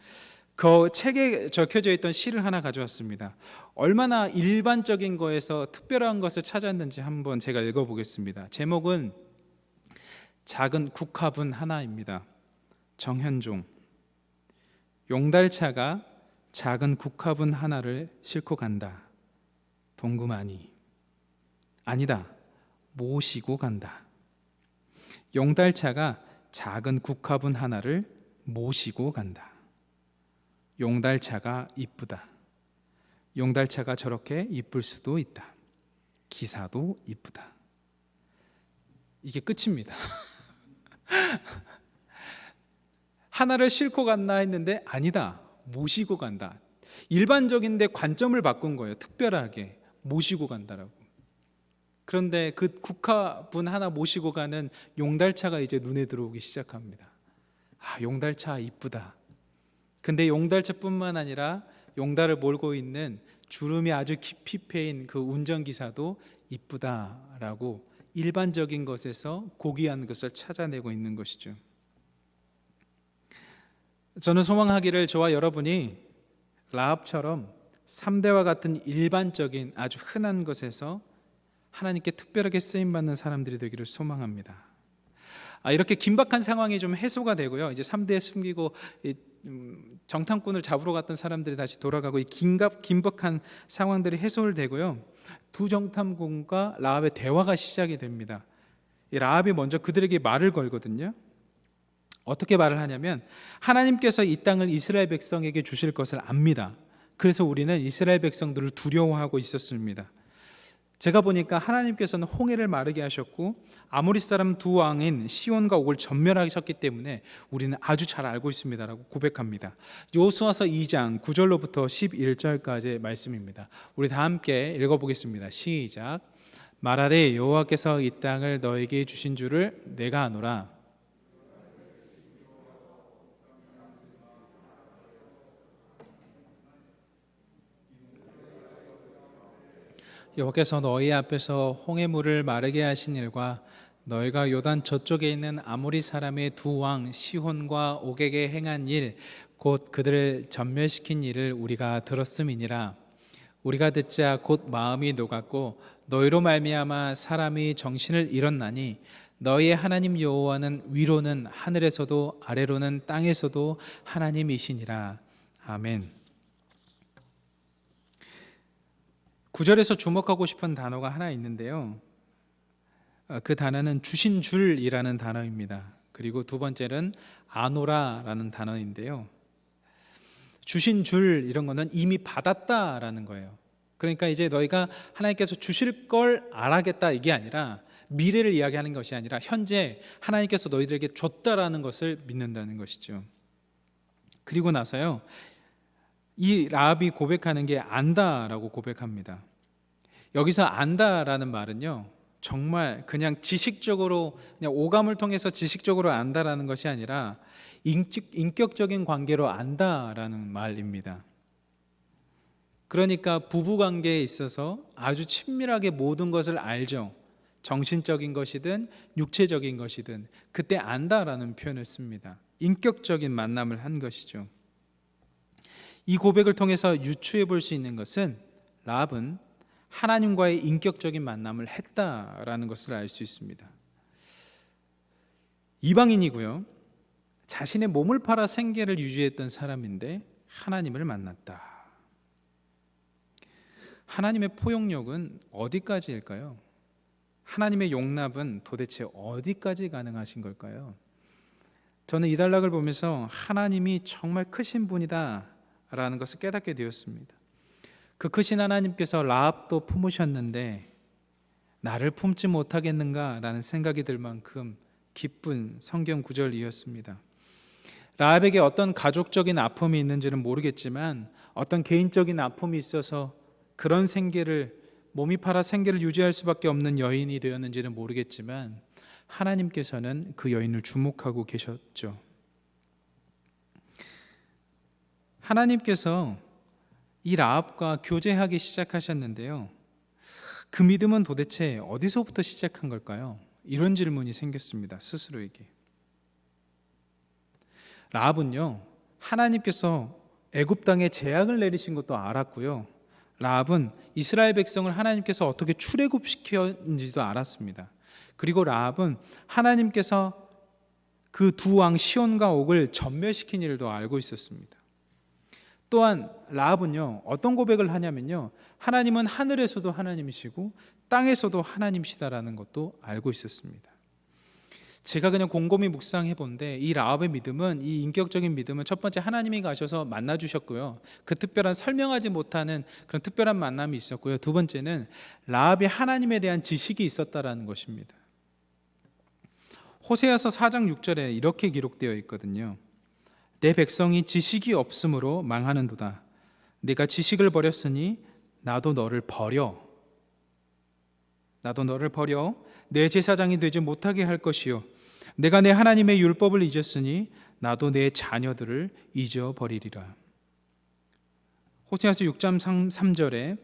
그 책에 적혀져 있던 시를 하나 가져왔습니다. 얼마나 일반적인 거에서 특별한 것을 찾았는지 한번 제가 읽어보겠습니다. 제목은 작은 국화분 하나입니다. 정현종. 용달차가 작은 국화분 하나를 싣고 간다. 동구마니. 아니다, 모시고 간다. 용달차가 작은 국화분 하나를 모시고 간다. 용달차가 이쁘다. 용달차가 저렇게 이쁠 수도 있다. 기사도 이쁘다. 이게 끝입니다. 하나를 싣고 갔나 했는데 아니다, 모시고 간다. 일반적인데 관점을 바꾼 거예요. 특별하게 모시고 간다라고. 그런데 그 국화분 하나 모시고 가는 용달차가 이제 눈에 들어오기 시작합니다. 용달차 이쁘다. 근데 용달차뿐만 아니라 용달을 몰고 있는 주름이 아주 깊이 패인 그 운전기사도 이쁘다라고 일반적인 것에서 고귀한 것을 찾아내고 있는 것이죠. 저는 소망하기를 저와 여러분이 라합처럼 3대와 같은 일반적인 아주 흔한 것에서 하나님께 특별하게 쓰임받는 사람들이 되기를 소망합니다. 이렇게 긴박한 상황이 좀 해소가 되고요. 이제 3대에 숨기고 정탐꾼을 잡으러 갔던 사람들이 다시 돌아가고 이 긴박한 상황들이 해소되고요. 두 정탐꾼과 라합의 대화가 시작이 됩니다. 이 라합이 먼저 그들에게 말을 걸거든요. 어떻게 말을 하냐면 하나님께서 이 땅을 이스라엘 백성에게 주실 것을 압니다. 그래서 우리는 이스라엘 백성들을 두려워하고 있었습니다. 제가 보니까 하나님께서는 홍해를 마르게 하셨고 아모리 사람 두 왕인 시온과 옥을 전멸하셨기 때문에 우리는 아주 잘 알고 있습니다라고 고백합니다. 여호수아서 2장 9절로부터 11절까지의 말씀입니다. 우리 다 함께 읽어보겠습니다. 시작. 말하되 여호와께서 이 땅을 너에게 주신 줄을 내가 아노라. 여호와께서 너희 앞에서 홍해물을 마르게 하신 일과 너희가 요단 저쪽에 있는 아모리 사람의 두 왕 시혼과 옥에게 행한 일 곧 그들을 전멸시킨 일을 우리가 들었음이니라. 우리가 듣자 곧 마음이 녹았고 너희로 말미암아 사람이 정신을 잃었나니 너희의 하나님 여호와는 위로는 하늘에서도 아래로는 땅에서도 하나님이시니라. 아멘. 9절에서 주목하고 싶은 단어가 하나 있는데요. 그 단어는 주신 줄이라는 단어입니다. 그리고 두 번째는 아노라라는 단어인데요. 주신 줄 이런 거는 이미 받았다라는 거예요. 그러니까 이제 너희가 하나님께서 주실 걸 알아겠다 이게 아니라 미래를 이야기하는 것이 아니라 현재 하나님께서 너희들에게 줬다라는 것을 믿는다는 것이죠. 그리고 나서요. 이 라합이 고백하는 게 안다라고 고백합니다. 여기서 안다라는 말은요, 정말 그냥 지식적으로 그냥 오감을 통해서 지식적으로 안다라는 것이 아니라 인격적인 관계로 안다라는 말입니다. 그러니까 부부 관계에 있어서 아주 친밀하게 모든 것을 알죠. 정신적인 것이든 육체적인 것이든 그때 안다라는 표현을 씁니다. 인격적인 만남을 한 것이죠. 이 고백을 통해서 유추해 볼 수 있는 것은 라합은 하나님과의 인격적인 만남을 했다라는 것을 알 수 있습니다. 이방인이고요. 자신의 몸을 팔아 생계를 유지했던 사람인데 하나님을 만났다. 하나님의 포용력은 어디까지일까요? 하나님의 용납은 도대체 어디까지 가능하신 걸까요? 저는 이 단락을 보면서 하나님이 정말 크신 분이다 라는 것을 깨닫게 되었습니다. 그 크신 하나님께서 라합도 품으셨는데 나를 품지 못하겠는가 라는 생각이 들 만큼 기쁜 성경 구절이었습니다. 라합에게 어떤 가족적인 아픔이 있는지는 모르겠지만 어떤 개인적인 아픔이 있어서 그런 생계를 몸이 팔아 생계를 유지할 수밖에 없는 여인이 되었는지는 모르겠지만 하나님께서는 그 여인을 주목하고 계셨죠. 하나님께서 이 라합과 교제하기 시작하셨는데요. 그 믿음은 도대체 어디서부터 시작한 걸까요? 이런 질문이 생겼습니다. 스스로에게. 라합은요, 하나님께서 애굽 땅에 재앙을 내리신 것도 알았고요. 라합은 이스라엘 백성을 하나님께서 어떻게 출애굽시켰는지도 알았습니다. 그리고 라합은 하나님께서 그 두 왕 시온과 옥을 전멸시킨 일도 알고 있었습니다. 또한 라합은요, 어떤 고백을 하냐면요, 하나님은 하늘에서도 하나님이시고 땅에서도 하나님이시다라는 것도 알고 있었습니다. 제가 그냥 곰곰이 묵상해 본데 이 라합의 믿음은, 이 인격적인 믿음은 첫 번째 하나님이 가셔서 만나 주셨고요. 그 특별한 설명하지 못하는 그런 특별한 만남이 있었고요. 두 번째는 라합이 하나님에 대한 지식이 있었다라는 것입니다. 호세아서 4장 6절에 이렇게 기록되어 있거든요. 내 백성이 지식이 없으므로 망하는도다. 네가 지식을 버렸으니 나도 너를 버려. 내 제사장이 되지 못하게 할 것이요 내가 내 하나님의 율법을 잊었으니 나도 내 자녀들을 잊어버리리라. 호세아서 6장 3절에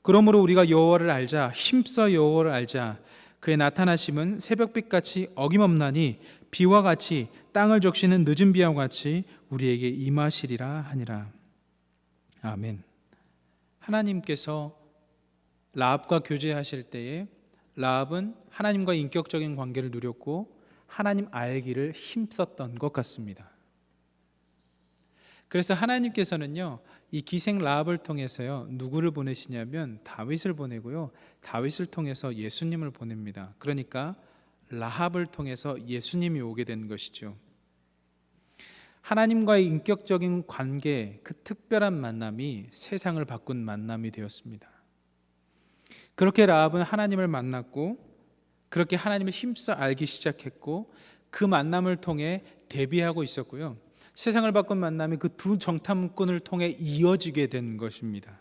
그러므로 우리가 여호와를 알자, 힘써 여호와를 알자. 그의 나타나심은 새벽빛같이 어김없나니 비와 같이 땅을 적시는 늦은 비와 같이 우리에게 임하시리라 하니라. 아멘. 하나님께서 라합과 교제하실 때에 라합은 하나님과 인격적인 관계를 누렸고 하나님 알기를 힘썼던 것 같습니다. 그래서 하나님께서는요, 이 기생 라합을 통해서요, 누구를 보내시냐면 다윗을 보내고요, 다윗을 통해서 예수님을 보냅니다. 그러니까 라합을 통해서 예수님이 오게 된 것이죠. 하나님과의 인격적인 관계, 그 특별한 만남이 세상을 바꾼 만남이 되었습니다. 그렇게 라합은 하나님을 만났고, 그렇게 하나님을 힘써 알기 시작했고, 그 만남을 통해 대비하고 있었고요, 세상을 바꾼 만남이 그 두 정탐꾼을 통해 이어지게 된 것입니다.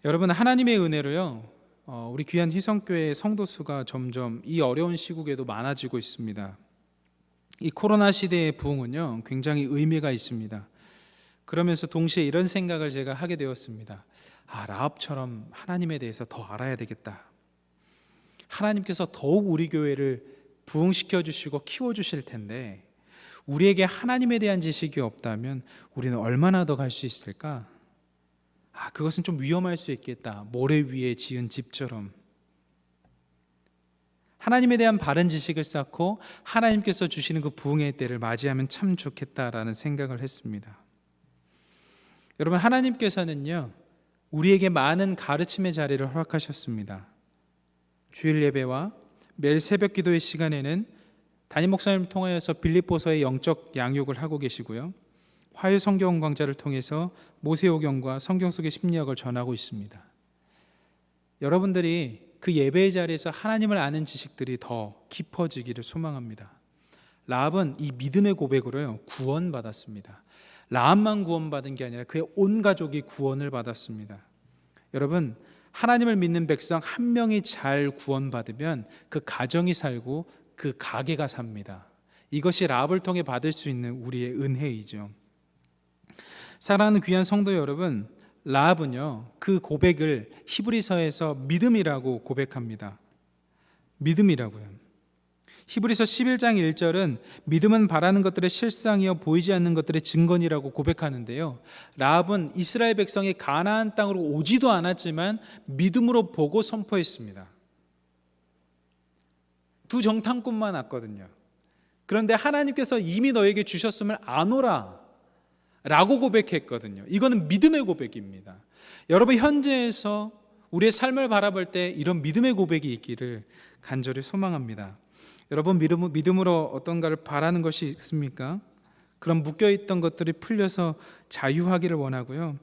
여러분, 하나님의 은혜로요, 우리 귀한 희성교회의 성도 수가 점점 이 어려운 시국에도 많아지고 있습니다. 이 코로나 시대의 부흥은요, 굉장히 의미가 있습니다. 그러면서 동시에 이런 생각을 제가 하게 되었습니다. 라합처럼 하나님에 대해서 더 알아야 되겠다. 하나님께서 더욱 우리 교회를 부흥시켜 주시고 키워 주실 텐데 우리에게 하나님에 대한 지식이 없다면 우리는 얼마나 더 갈 수 있을까? 그것은 좀 위험할 수 있겠다. 모래 위에 지은 집처럼. 하나님에 대한 바른 지식을 쌓고 하나님께서 주시는 그 부흥의 때를 맞이하면 참 좋겠다라는 생각을 했습니다. 여러분, 하나님께서는요, 우리에게 많은 가르침의 자리를 허락하셨습니다. 주일 예배와 매일 새벽 기도의 시간에는 담임 목사님을 통하여서 빌립보서의 영적 양육을 하고 계시고요, 화요 성경 강좌를 통해서 모세오경과 성경 속의 심리학을 전하고 있습니다. 여러분들이 그 예배의 자리에서 하나님을 아는 지식들이 더 깊어지기를 소망합니다. 라합은 이 믿음의 고백으로요, 구원받았습니다. 라합만 구원받은 게 아니라 그의 온 가족이 구원을 받았습니다. 여러분, 하나님을 믿는 백성 한 명이 잘 구원받으면 그 가정이 살고 그 가게가 삽니다. 이것이 라합을 통해 받을 수 있는 우리의 은혜이죠. 사랑하는 귀한 성도 여러분, 라합은요, 그 고백을 히브리서에서 믿음이라고 고백합니다. 믿음이라고요. 히브리서 11장 1절은 믿음은 바라는 것들의 실상이요 보이지 않는 것들의 증거니라고 고백하는데요, 라합은 이스라엘 백성이 가나안 땅으로 오지도 않았지만 믿음으로 보고 선포했습니다. 두 정탐꾼만 왔거든요. 그런데 하나님께서 이미 너에게 주셨음을 아노라 라고 고백했거든요. 이거는 믿음의 고백입니다. 여러분, 현재에서 우리의 삶을 바라볼 때 이런 믿음의 고백이 있기를 간절히 소망합니다. 여러분, 믿음으로 어떤가를 바라는 것이 있습니까? 그런 묶여있던 것들이 풀려서 자유하기를 원하고요,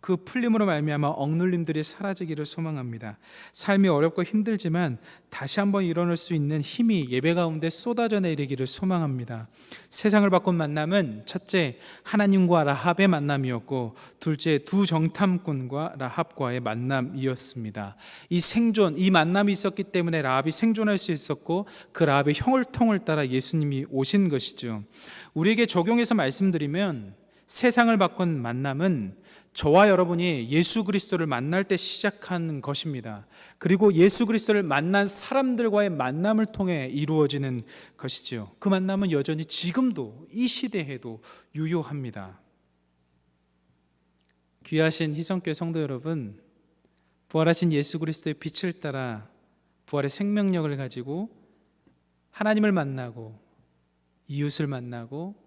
그 풀림으로 말미암아 억눌림들이 사라지기를 소망합니다. 삶이 어렵고 힘들지만 다시 한번 일어날 수 있는 힘이 예배 가운데 쏟아져 내리기를 소망합니다. 세상을 바꾼 만남은 첫째, 하나님과 라합의 만남이었고, 둘째, 두 정탐꾼과 라합과의 만남이었습니다. 이 생존, 이 만남이 있었기 때문에 라합이 생존할 수 있었고, 그 라합의 형을통을 따라 예수님이 오신 것이죠. 우리에게 적용해서 말씀드리면 세상을 바꾼 만남은 저와 여러분이 예수 그리스도를 만날 때 시작한 것입니다. 그리고 예수 그리스도를 만난 사람들과의 만남을 통해 이루어지는 것이죠. 그 만남은 여전히 지금도 이 시대에도 유효합니다. 귀하신 희성교회 성도 여러분, 부활하신 예수 그리스도의 빛을 따라 부활의 생명력을 가지고 하나님을 만나고 이웃을 만나고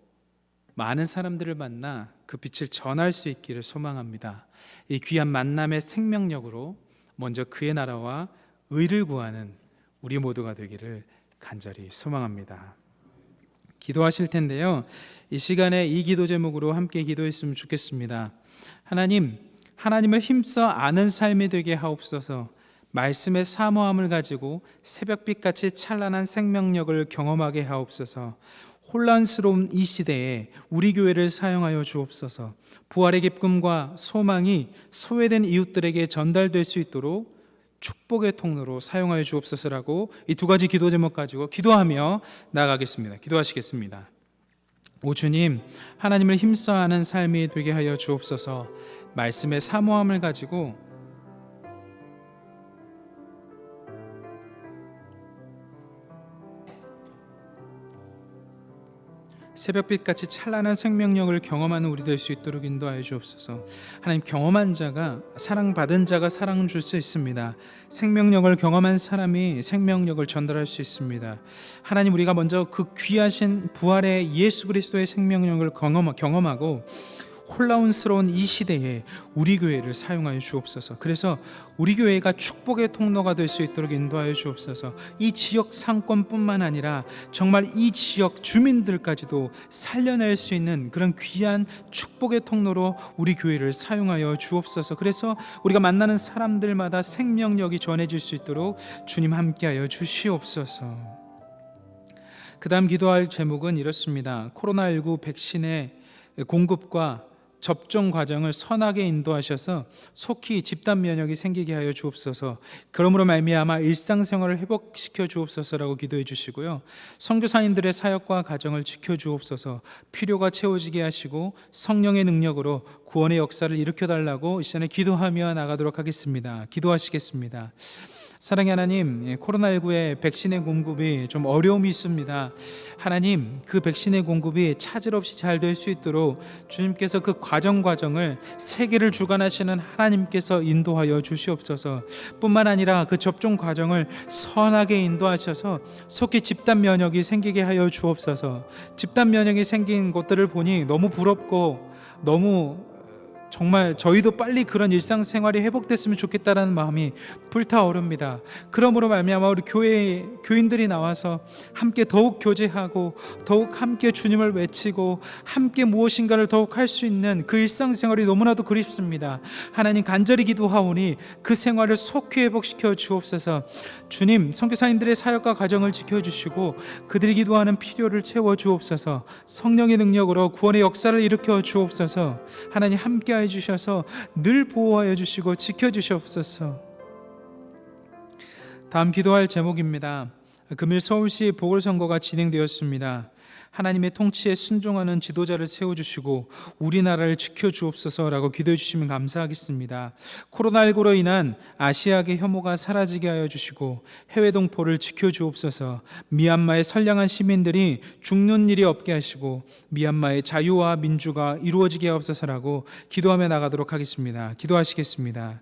많은 사람들을 만나 그 빛을 전할 수 있기를 소망합니다. 이 귀한 만남의 생명력으로 먼저 그의 나라와 의를 구하는 우리 모두가 되기를 간절히 소망합니다. 기도하실 텐데요, 이 시간에 이 기도 제목으로 함께 기도했으면 좋겠습니다. 하나님을 힘써 아는 삶이 되게 하옵소서. 말씀의 사모함을 가지고 새벽빛같이 찬란한 생명력을 경험하게 하옵소서. 혼란스러운 이 시대에 우리 교회를 사용하여 주옵소서. 부활의 기쁨과 소망이 소외된 이웃들에게 전달될 수 있도록 축복의 통로로 사용하여 주옵소서라고 이 두 가지 기도 제목 가지고 기도하며 나아가겠습니다. 기도하시겠습니다. 오 주님, 하나님을 힘써 하는 삶이 되게 하여 주옵소서. 말씀의 사모함을 가지고 새벽빛같이 찬란한 생명력을 경험하는 우리 될 수 있도록 인도하여 주옵소서. 하나님, 경험한 자가, 사랑받은 자가 사랑을 줄 수 있습니다. 생명력을 경험한 사람이 생명력을 전달할 수 있습니다. 하나님, 우리가 먼저 그 귀하신 부활의 예수 그리스도의 생명력을 경험하고 혼란스러운 이 시대에 우리 교회를 사용하여 주옵소서. 그래서 우리 교회가 축복의 통로가 될 수 있도록 인도하여 주옵소서. 이 지역 상권뿐만 아니라 정말 이 지역 주민들까지도 살려낼 수 있는 그런 귀한 축복의 통로로 우리 교회를 사용하여 주옵소서. 그래서 우리가 만나는 사람들마다 생명력이 전해질 수 있도록 주님 함께하여 주시옵소서. 그 다음 기도할 제목은 이렇습니다. 코로나19 백신의 공급과 접종 과정을 선하게 인도하셔서 속히 집단 면역이 생기게 하여 주옵소서. 그러므로 말미암아 일상생활을 회복시켜 주옵소서라고 기도해 주시고요. 선교사님들의 사역과 가정을 지켜 주옵소서. 필요가 채워지게 하시고 성령의 능력으로 구원의 역사를 일으켜 달라고 이 시간에 기도하며 나가도록 하겠습니다. 기도하시겠습니다. 사랑의 하나님, 코로나19의 백신의 공급이 좀 어려움이 있습니다. 하나님, 그 백신의 공급이 차질 없이 잘 될 수 있도록 주님께서 그 과정을 세계를 주관하시는 하나님께서 인도하여 주시옵소서. 뿐만 아니라 그 접종 과정을 선하게 인도하셔서 속히 집단 면역이 생기게 하여 주옵소서. 집단 면역이 생긴 것들을 보니 너무 부럽고 너무 정말 저희도 빨리 그런 일상생활이 회복됐으면 좋겠다라는 마음이 불타오릅니다. 그러므로 말미암아 우리 교인들이 나와서 함께 더욱 교제하고 더욱 함께 주님을 외치고 함께 무엇인가를 더욱 할 수 있는 그 일상생활이 너무나도 그립습니다. 하나님, 간절히 기도하오니 그 생활을 속히 회복시켜 주옵소서. 주님, 선교사님들의 사역과 가정을 지켜주시고 그들이 기도하는 필요를 채워 주옵소서. 성령의 능력으로 구원의 역사를 일으켜 주옵소서. 하나님, 함께 주셔서 늘 보호하여 주시고 지켜 주시옵소서. 다음 기도할 제목입니다. 금일 서울시 보궐선거가 진행되었습니다. 하나님의 통치에 순종하는 지도자를 세워주시고 우리나라를 지켜주옵소서라고 기도해 주시면 감사하겠습니다. 코로나19로 인한 아시아계 혐오가 사라지게 하여 주시고 해외 동포를 지켜주옵소서. 미얀마의 선량한 시민들이 죽는 일이 없게 하시고 미얀마의 자유와 민주가 이루어지게 하옵소서라고 기도하며 나가도록 하겠습니다. 기도하시겠습니다.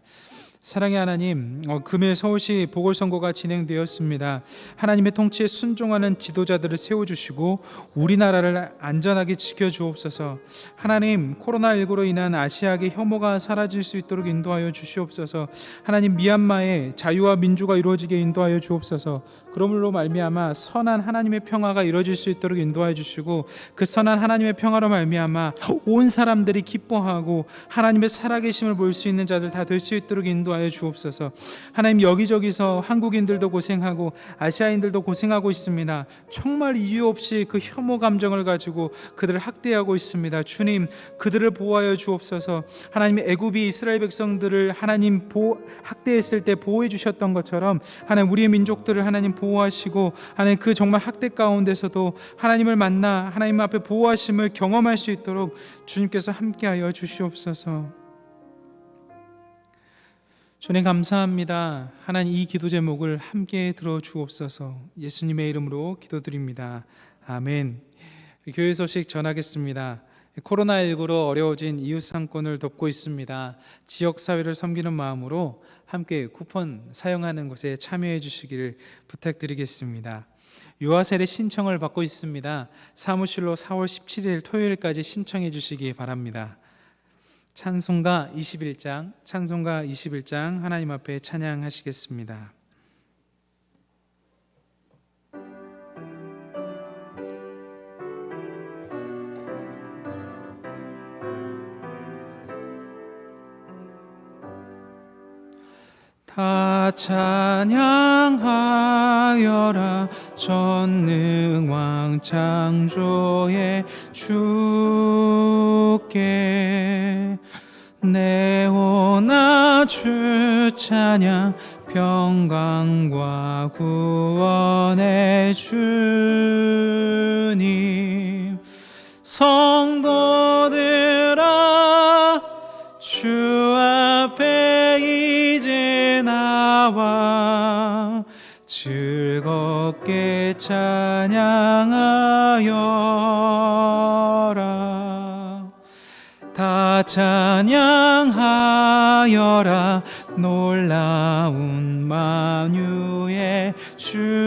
사랑의 하나님, 금일 서울시 보궐선거가 진행되었습니다. 하나님의 통치에 순종하는 지도자들을 세워주시고 우리나라를 안전하게 지켜주옵소서. 하나님, 코로나19로 인한 아시아계 혐오가 사라질 수 있도록 인도하여 주시옵소서. 하나님, 미얀마의 자유와 민주가 이루어지게 인도하여 주옵소서. 그러므로 말미암아 선한 하나님의 평화가 이루어질 수 있도록 인도하여 주시고 그 선한 하나님의 평화로 말미암아 온 사람들이 기뻐하고 하나님의 살아계심을 볼 수 있는 자들 다 될 수 있도록 인도하여 주옵소서. 하나님, 여기저기서 한국인들도 고생하고 아시아인들도 고생하고 있습니다. 정말 이유 없이 그 혐오 감정을 가지고 그들을 학대하고 있습니다. 주님, 그들을 보호하여 주옵소서. 하나님, 애굽이 이스라엘 백성들을 하나님 학대했을 때 보호해 주셨던 것처럼 하나님, 우리의 민족들을 하나님 보호하시고 하나님, 그 정말 학대 가운데서도 하나님을 만나 하나님 앞에 보호하심을 경험할 수 있도록 주님께서 함께하여 주시옵소서. 주님, 감사합니다. 하나님, 이 기도 제목을 함께 들어주옵소서. 예수님의 이름으로 기도드립니다. 아멘. 교회 소식 전하겠습니다. 코로나19로 어려워진 이웃 상권을 돕고 있습니다. 지역사회를 섬기는 마음으로 함께 쿠폰 사용하는 것에 참여해 주시기를 부탁드리겠습니다. 유아셀의 신청을 받고 있습니다. 사무실로 4월 17일 토요일까지 신청해 주시기 바랍니다. 찬송가 21장 하나님 앞에 찬양하시겠습니다. 다 찬양하여라 전능왕 창조의 주께 내오나 주 찬양 평강과 구원의 주님 성도들아 주 앞에 이제 나와 즐겁게 찬양하여라. 다 찬양하여라. 놀라운 만유의 주께.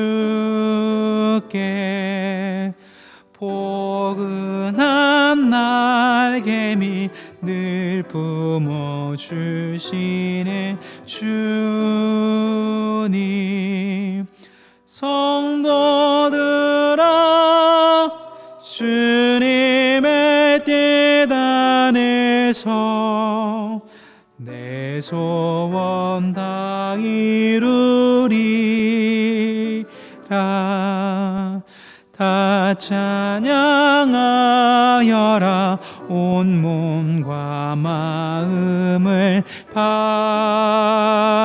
포근한 날개미 늘 품어주시는 주님. 성도들아, 주님의 뜻 안에서 내 소원 다 이루리라. 다 찬양하여라. 온 몸과 마음을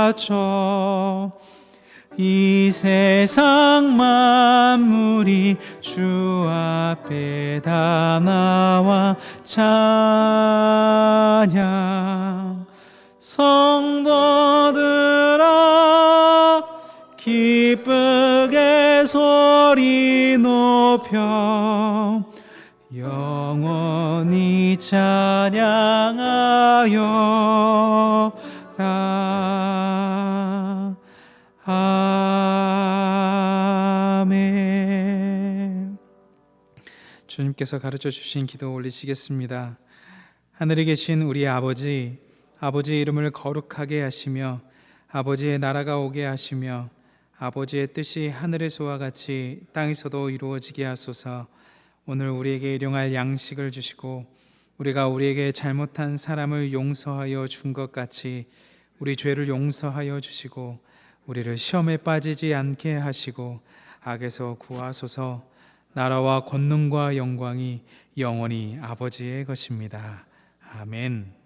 바쳐. 이 세상 만물이 주 앞에 다 나와 찬양. 성도들아, 기쁘게 소리 높여 영원히 찬양하여라. 아멘. 주님께서 가르쳐 주신 기도 올리시겠습니다. 하늘에 계신 우리 아버지, 아버지의 이름을 거룩하게 하시며 아버지의 나라가 오게 하시며 아버지의 뜻이 하늘에서와 같이 땅에서도 이루어지게 하소서. 오늘 우리에게 일용할 양식을 주시고 우리가 우리에게 잘못한 사람을 용서하여 준 것 같이 우리 죄를 용서하여 주시고 우리를 시험에 빠지지 않게 하시고 악에서 구하소서. 나라와 권능과 영광이 영원히 아버지의 것입니다. 아멘.